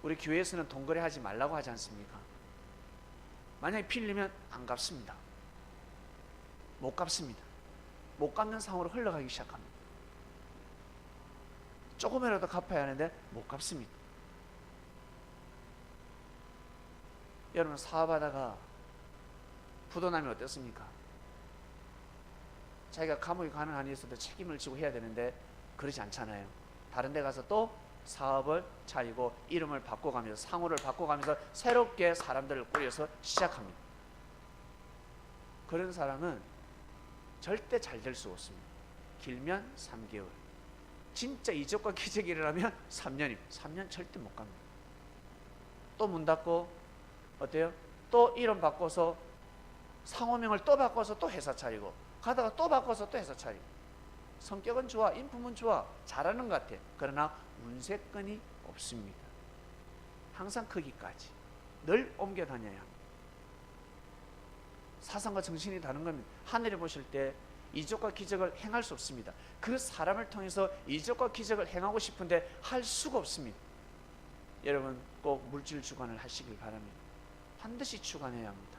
우리 교회에서는 돈 거래하지 말라고 하지 않습니까? 만약에 빌리면 안 갚습니다. 못 갚습니다. 못 갚는 상황으로 흘러가기 시작합니다. 조금이라도 갚아야 하는데 못 갚습니다. 여러분 사업하다가 부도나면 어떻습니까? 자기가 감옥에 가는 한이 있어도 책임을 지고 해야 되는데 그러지 않잖아요. 다른 데 가서 또 사업을 차리고 이름을 바꿔가면서 상호를 바꿔가면서 새롭게 사람들을 꾸려서 시작합니다. 그런 사람은 절대 잘 될 수 없습니다. 길면 3개월, 진짜 이적과 기적이 일어나면 3년입니다. 3년 절대 못 갑니다. 또 문 닫고 어때요? 또 이름 바꿔서 상호명을 또 바꿔서 또 회사 차리고 가다가 또 바꿔서 또 회사 차리고. 성격은 좋아, 인품은 좋아, 잘하는 것 같아. 그러나 운세권이 없습니다. 항상 거기까지 늘 옮겨 다녀야 합니다. 사상과 정신이 다른 겁니다. 하늘에 보실 때 이적과 기적을 행할 수 없습니다. 그 사람을 통해서 이적과 기적을 행하고 싶은데 할 수가 없습니다. 여러분 꼭 물질 주관을 하시길 바랍니다. 반드시 주관해야 합니다.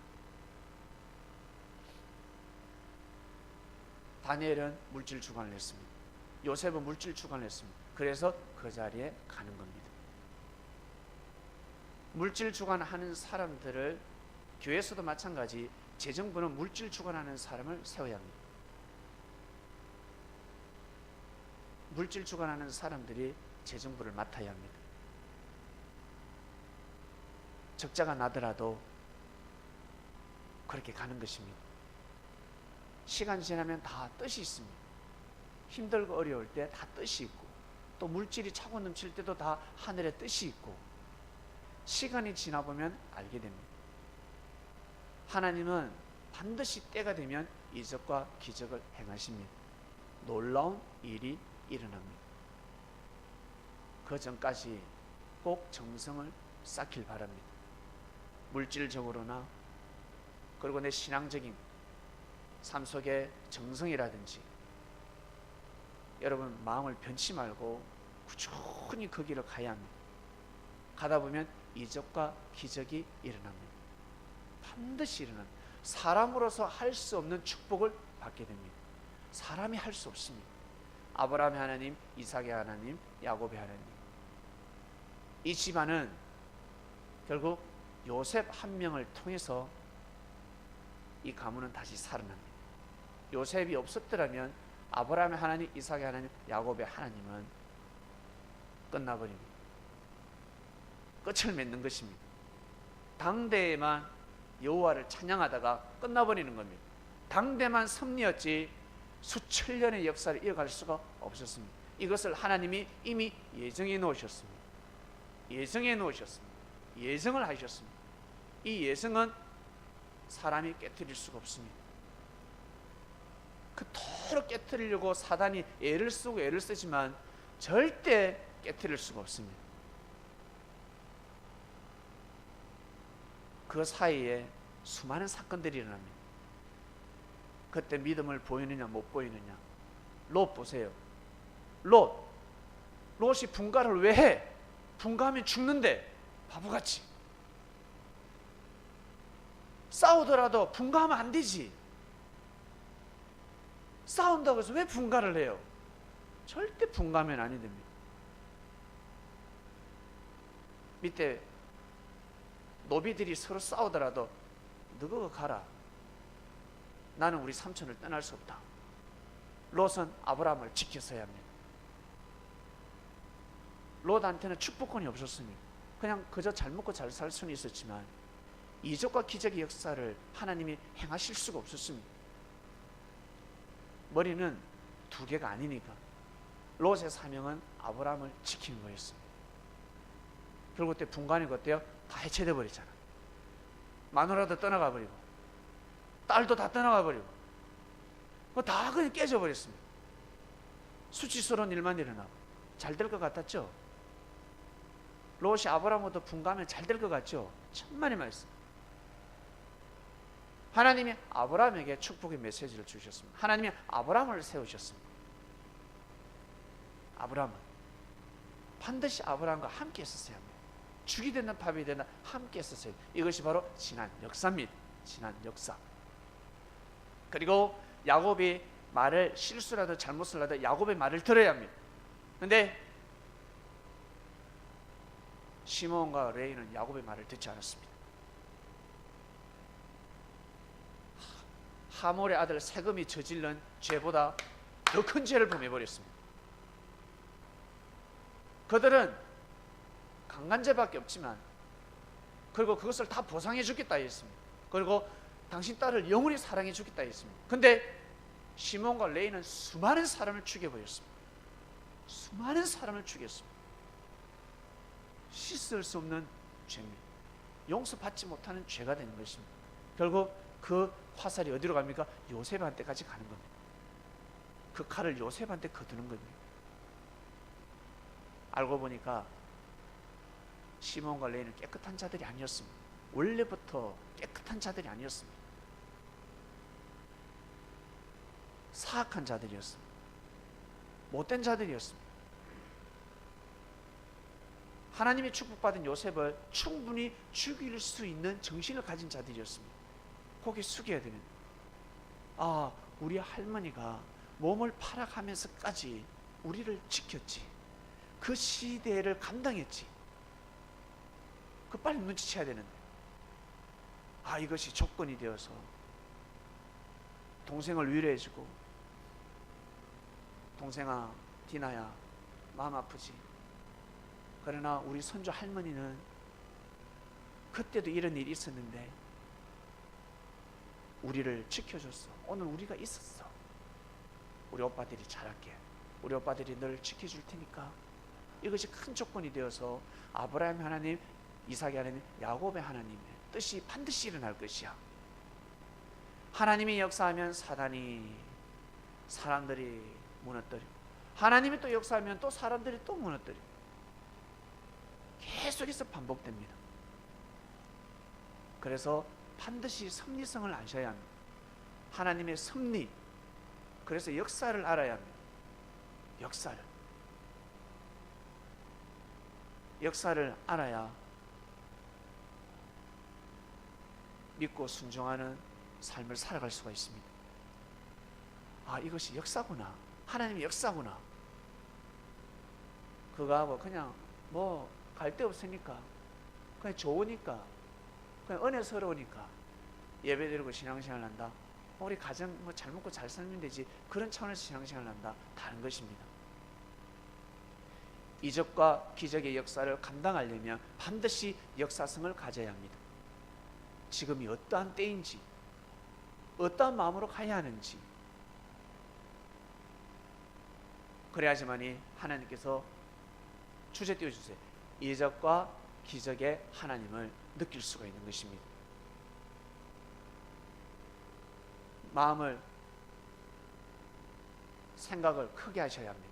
다니엘은 물질 주관을 했습니다. 요셉은 물질 주관을 했습니다. 그래서 그 자리에 가는 겁니다. 물질 주관하는 사람들을 교회에서도 마찬가지 재정부는 물질 주관하는 사람을 세워야 합니다. 물질 주관하는 사람들이 재정부를 맡아야 합니다. 적자가 나더라도 그렇게 가는 것입니다. 시간이 지나면 다 뜻이 있습니다. 힘들고 어려울 때 다 뜻이 있고 또 물질이 차고 넘칠 때도 다 하늘의 뜻이 있고 시간이 지나보면 알게 됩니다. 하나님은 반드시 때가 되면 이적과 기적을 행하십니다. 놀라운 일이 일어납니다. 그 전까지 꼭 정성을 쌓길 바랍니다. 물질적으로나 그리고 내 신앙적인 삶 속의 정성이라든지 여러분 마음을 변치 말고 꾸준히 그 길을 가야 합니다. 가다 보면 이적과 기적이 일어납니다. 반드시 일어납니다. 사람으로서 할 수 없는 축복을 받게 됩니다. 사람이 할 수 없습니다. 아브라함의 하나님, 이삭의 하나님, 야곱의 하나님. 이 집안은 결국 요셉 한 명을 통해서 이 가문은 다시 살아납니다. 요셉이 없었더라면 아브라함의 하나님, 이삭의 하나님, 야곱의 하나님은 끝나버립니다. 끝을 맺는 것입니다. 당대에만 여호와를 찬양하다가 끝나버리는 겁니다. 당대만 섭리였지 수천 년의 역사를 이어갈 수가 없었습니다. 이것을 하나님이 이미 예정해 놓으셨습니다. 예정해 놓으셨습니다. 예정을 하셨습니다. 이 예정은 사람이 깨트릴 수가 없습니다. 그토록 깨트리려고 사단이 애를 쓰고 애를 쓰지만 절대 깨트릴 수가 없습니다. 그 사이에 수많은 사건들이 일어납니다. 그때 믿음을 보이느냐 못 보이느냐. 롯 보세요. 롯이 분가를 왜 해? 분가하면 죽는데 바보같이. 싸우더라도 분가하면 안 되지. 싸운다고 해서 왜 분가를 해요? 절대 분가하면 아니 됩니다. 밑에 노비들이 서로 싸우더라도 너가 가라. 나는 우리 삼촌을 떠날 수 없다. 롯은 아브라함을 지켰어야 합니다. 롯한테는 축복권이 없었습니다. 그냥 그저 잘 먹고 잘 살 수는 있었지만 이적과 기적의 역사를 하나님이 행하실 수가 없었습니다. 머리는 두 개가 아니니까 롯의 사명은 아브라함을 지키는 거였습니다. 결국 그때 분간이 어때요? 다 해체돼 버리잖아. 마누라도 떠나가 버리고 딸도 다 떠나가 버리고 다 그냥 깨져 버렸습니다. 수치스러운 일만 일어나고 잘 될 것 같았죠? 롯이 아브라함부터 분가하면 잘 될 것 같죠? 천만의 말씀. 하나님이 아브라함에게 축복의 메시지를 주셨습니다. 하나님이 아브라함을 세우셨습니다. 아브라함은 반드시 아브라함과 함께 있었어야 합니다. 죽이 되든 밥이 되든 함께 있었어요. 이것이 바로 지난 역사입니다. 지난 역사. 그리고 야곱이 말을 실수라도 잘못을 하도 야곱의 말을 들어야 합니다. 그런데 시몬과 레이는 야곱의 말을 듣지 않았습니다. 하몰의 아들 세금이 저질른 죄보다 더 큰 죄를 범해버렸습니다. 그들은 강간죄밖에 없지만 그리고 그것을 다 보상해 주겠다 했습니다. 그리고 당신 딸을 영원히 사랑해 주겠다 했습니다. 근데 시몬과 레이는 수많은 사람을 죽여버렸습니다. 수많은 사람을 죽였습니다. 씻을 수 없는 죄입니다. 용서받지 못하는 죄가 되는 것입니다. 결국 그 화살이 어디로 갑니까? 요셉한테까지 가는 겁니다. 그 칼을 요셉한테 거두는 겁니다. 알고 보니까 시몬과 레이는 깨끗한 자들이 아니었습니다. 원래부터 깨끗한 자들이 아니었습니다. 사악한 자들이었습니다. 못된 자들이었습니다. 하나님의 축복받은 요셉을 충분히 죽일 수 있는 정신을 가진 자들이었습니다. 고개 숙여야 됩니다. 아, 우리 할머니가 몸을 팔아가면서까지 우리를 지켰지. 그 시대를 감당했지. 그 빨리 눈치채야 되는데. 아, 이것이 조건이 되어서 동생을 위로해주고, 동생아, 디나야, 마음 아프지. 그러나 우리 손주 할머니는 그때도 이런 일이 있었는데 우리를 지켜줬어. 오늘 우리가 있었어. 우리 오빠들이 잘할게. 우리 오빠들이 널 지켜줄 테니까. 이것이 큰 조건이 되어서 아브라함의 하나님, 이삭의 하나님, 야곱의 하나님의 뜻이 반드시 일어날 것이야. 하나님이 역사하면 사람들이 무너뜨리고, 하나님이 또 역사하면 또 사람들이 또 무너뜨리고, 계속해서 반복됩니다. 그래서 반드시 섭리성을 아셔야 합니다. 하나님의 섭리, 그래서 역사를 알아야 합니다. 역사를 알아야 믿고 순종하는 삶을 살아갈 수가 있습니다. 아, 이것이 역사구나, 하나님의 역사구나. 그거하고 그냥 뭐 갈 데 없으니까, 그냥 좋으니까, 그냥 은혜스러우니까 예배드리고 신앙생활 한다, 우리 가정 뭐 잘 먹고 잘 살면 되지, 그런 차원에서 신앙생활 한다, 다른 것입니다. 이적과 기적의 역사를 감당하려면 반드시 역사성을 가져야 합니다. 지금이 어떠한 때인지, 어떠한 마음으로 가야 하는지, 그래야지만이 하나님께서 주제 띄워주세요. 이적과 기적의 하나님을 느낄 수가 있는 것입니다. 마음을, 생각을 크게 하셔야 합니다.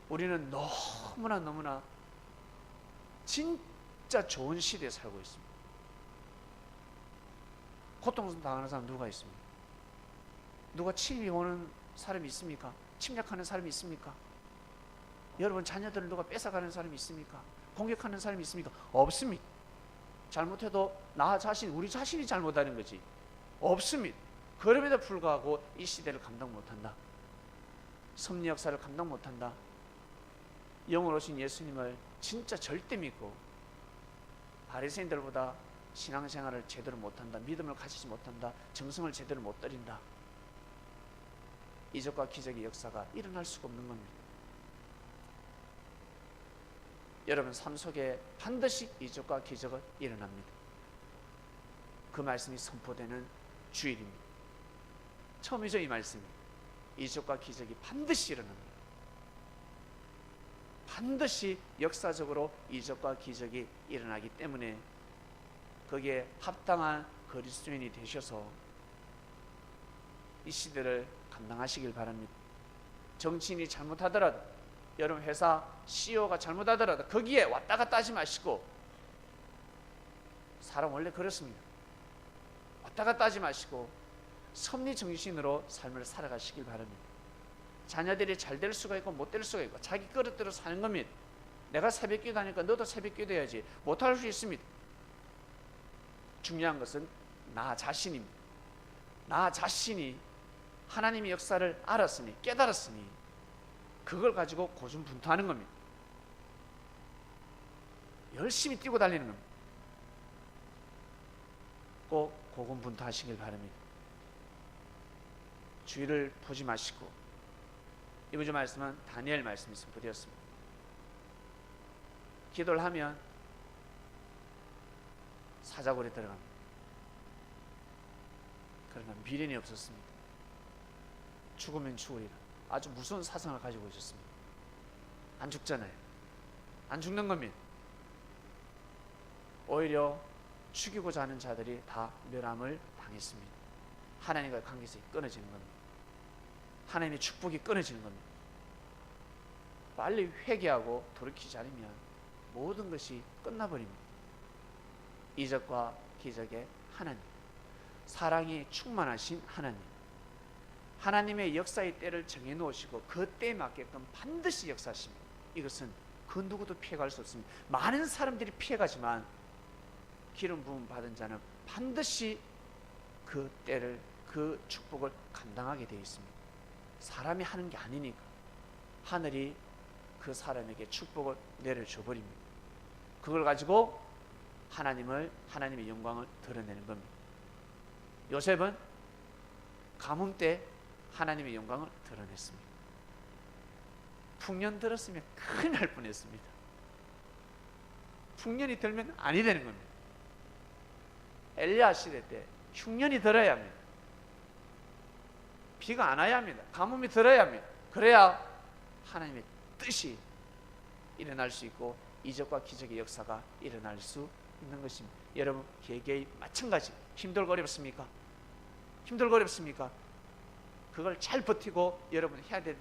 우리는 너무나 진짜 좋은 시대에 살고 있습니다. 고통당하는 사람 누가 있습니까? 누가 침이 오는 사람이 있습니까? 침략하는 사람이 있습니까? 여러분 자녀들을 누가 뺏어가는 사람이 있습니까? 공격하는 사람이 있습니까? 없습니다. 잘못해도 나 자신, 우리 자신이 잘못하는 거지 없습니다. 그럼에도 불구하고 이 시대를 감당 못한다, 섭리 역사를 감당 못한다, 영으로 오신 예수님을 진짜 절대 믿고 바리새인들보다 신앙생활을 제대로 못한다, 믿음을 가지지 못한다, 정성을 제대로 못 드린다, 이적과 기적의 역사가 일어날 수가 없는 겁니다. 여러분 삶 속에 반드시 이적과 기적은 일어납니다. 그 말씀이 선포되는 주일입니다. 처음이죠, 이 말씀이. 이적과 기적이 반드시 일어납니다. 반드시 역사적으로 이적과 기적이 일어나기 때문에 거기에 합당한 그리스도인이 되셔서 이 시대를 감당하시길 바랍니다. 정치인이 잘못하더라도, 여러분 회사 CEO가 잘못하더라도 거기에 왔다 갔다 하지 마시고, 사람 원래 그렇습니다. 왔다 갔다 하지 마시고 섭리 정신으로 삶을 살아가시길 바랍니다. 자녀들이 잘 될 수가 있고 못 될 수가 있고 자기 그릇대로 사는 겁니다. 내가 새벽기도 하니까 너도 새벽기도 해야지, 못할 수 있습니다. 중요한 것은 나 자신입니다. 나 자신이 하나님의 역사를 알았으니, 깨달았으니 그걸 가지고 고군분투하는 겁니다. 열심히 뛰고 달리는 겁니다. 꼭 고군분투하시길 바랍니다. 주의를 보지 마시고, 이번 주 말씀은 다니엘 말씀이 선포되었습니다. 기도를 하면 사자굴에 들어갑니다. 그러나 미련이 없었습니다. 죽으면 죽으리라, 아주 무서운 사상을 가지고 있었습니다. 안 죽잖아요. 안 죽는 겁니다. 오히려 죽이고자 하는 자들이 다 멸함을 당했습니다. 하나님과의 관계에서 끊어지는 겁니다. 하나님의 축복이 끊어지는 겁니다. 빨리 회개하고 돌이키지 않으면 모든 것이 끝나버립니다. 이적과 기적의 하나님, 사랑이 충만하신 하나님, 하나님의 역사의 때를 정해놓으시고 그 때에 맞게끔 반드시 역사하십니다. 이것은 그 누구도 피해갈 수 없습니다. 많은 사람들이 피해가지만 기름 부음 받은 자는 반드시 그 때를, 그 축복을 감당하게 되어 있습니다. 사람이 하는 게 아니니까 하늘이 그 사람에게 축복을 내려줘 버립니다. 그걸 가지고 하나님의 영광을 드러내는 겁니다. 요셉은 가뭄 때 하나님의 영광을 드러냈습니다. 풍년 들었으면 큰일 날 뻔했습니다. 풍년이 들면 아니 되는 겁니다. 엘리야 시대 때 흉년이 들어야 합니다. 비가 안 와야 합니다. 가뭄이 들어야 합니다. 그래야 하나님의 뜻이 일어날 수 있고 이적과 기적의 역사가 일어날 수 있는 것입니다. 여러분 개개인 마찬가지. 힘들고 어렵습니까? 힘들고 어렵습니까? 그걸 잘 버티고 여러분 해야 될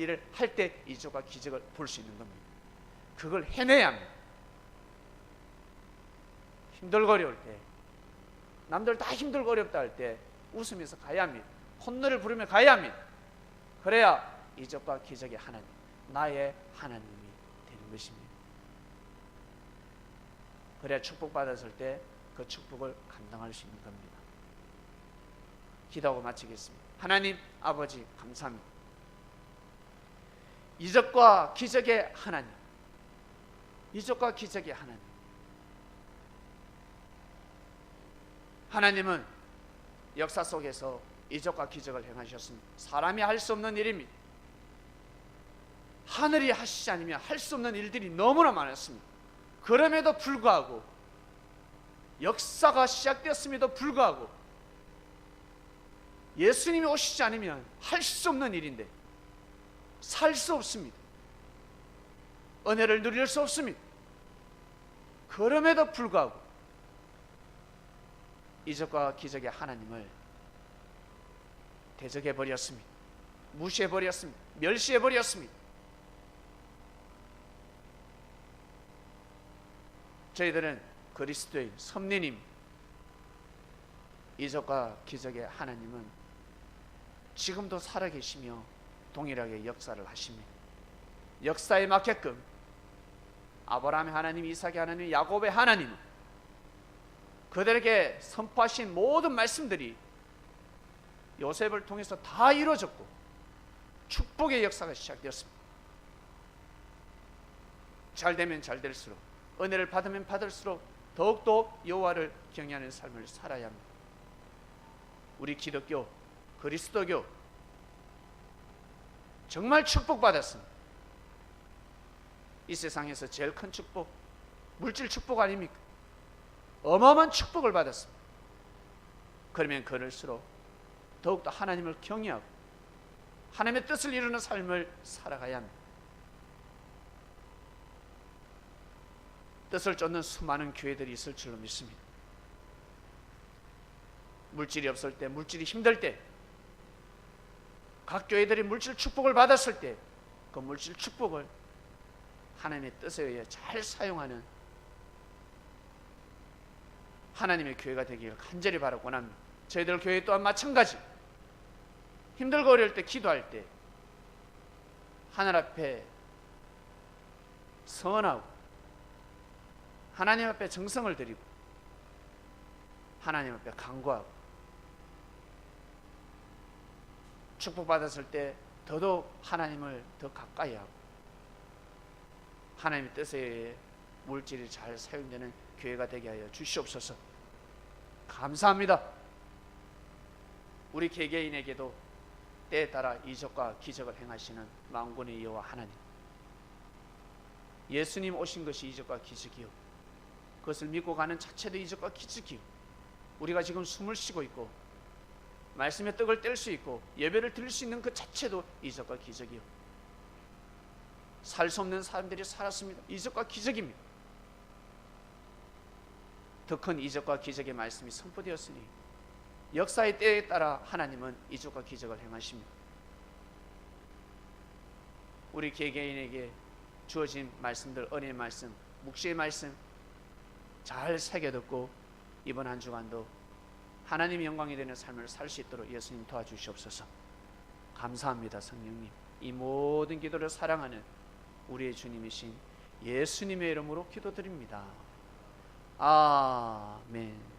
일을 할 때 이적과 기적을 볼 수 있는 겁니다. 그걸 해내야 합니다. 힘들고 어려울 때, 남들 다 힘들고 어렵다 할 때 웃으면서 가야 합니다. 콧노래를 부르며 가야 합니다. 그래야 이적과 기적의 하나님, 나의 하나님이 되는 것입니다. 그래야 축복받았을 때 그 축복을 감당할 수 있는 겁니다. 기도하고 마치겠습니다. 하나님 아버지 감사합니다. 이적과 기적의 하나님, 이적과 기적의 하나님, 하나님은 역사 속에서 이적과 기적을 행하셨습니다. 사람이 할 수 없는 일입니다. 하늘이 하시지 않으면 할 수 없는 일들이 너무나 많았습니다. 그럼에도 불구하고 역사가 시작되었음에도 불구하고 예수님이 오시지 않으면 할 수 없는 일인데 살 수 없습니다. 은혜를 누릴 수 없습니다. 그럼에도 불구하고 이적과 기적의 하나님을 대적해버렸습니다. 무시해버렸습니다. 멸시해버렸습니다. 저희들은 그리스도의 섭리님, 이적과 기적의 하나님은 지금도 살아계시며 동일하게 역사를 하십니다. 역사에 맞게끔 아브라함의 하나님, 이삭의 하나님, 야곱의 하나님, 그들에게 선포하신 모든 말씀들이 요셉을 통해서 다 이루어졌고 축복의 역사가 시작되었습니다. 잘되면 잘될수록, 은혜를 받으면 받을수록 더욱더 여호와를 경외하는 삶을 살아야 합니다. 우리 기독교, 그리스도교 정말 축복받았습니다. 이 세상에서 제일 큰 축복, 물질 축복 아닙니까? 어마어마한 축복을 받았습니다. 그러면 그럴수록 더욱더 하나님을 경외하고 하나님의 뜻을 이루는 삶을 살아가야 합니다. 뜻을 쫓는 수많은 교회들이 있을 줄로 믿습니다. 물질이 없을 때, 물질이 힘들 때, 각 교회들이 물질 축복을 받았을 때 그 물질 축복을 하나님의 뜻에 의해 잘 사용하는 하나님의 교회가 되기를 간절히 바라고 원합니다. 저희들 교회 또한 마찬가지, 힘들고 어려울 때, 기도할 때 하늘 앞에 선하고 하나님 앞에 정성을 드리고 하나님 앞에 간구하고 축복받았을 때 더더욱 하나님을 더 가까이 하고 하나님의 뜻에 의해 물질이 잘 사용되는 교회가 되게 하여 주시옵소서. 감사합니다. 우리 개개인에게도 때에 따라 이적과 기적을 행하시는 만군의 여호와 하나님, 예수님 오신 것이 이적과 기적이요, 그것을 믿고 가는 자체도 이적과 기적이요, 우리가 지금 숨을 쉬고 있고 말씀의 떡을 뗄 수 있고 예배를 드릴 수 있는 그 자체도 이적과 기적이요, 살 수 없는 사람들이 살았습니다. 이적과 기적입니다. 더 큰 이적과 기적의 말씀이 선포되었으니 역사의 때에 따라 하나님은 이적과 기적을 행하십니다. 우리 개개인에게 주어진 말씀들, 은혜의 말씀, 묵시의 말씀 잘 새겨듣고 이번 한 주간도 하나님 영광이 되는 삶을 살 수 있도록 예수님 도와주시옵소서. 감사합니다. 성령님, 이 모든 기도를 사랑하는 우리의 주님이신 예수님의 이름으로 기도드립니다. 아멘.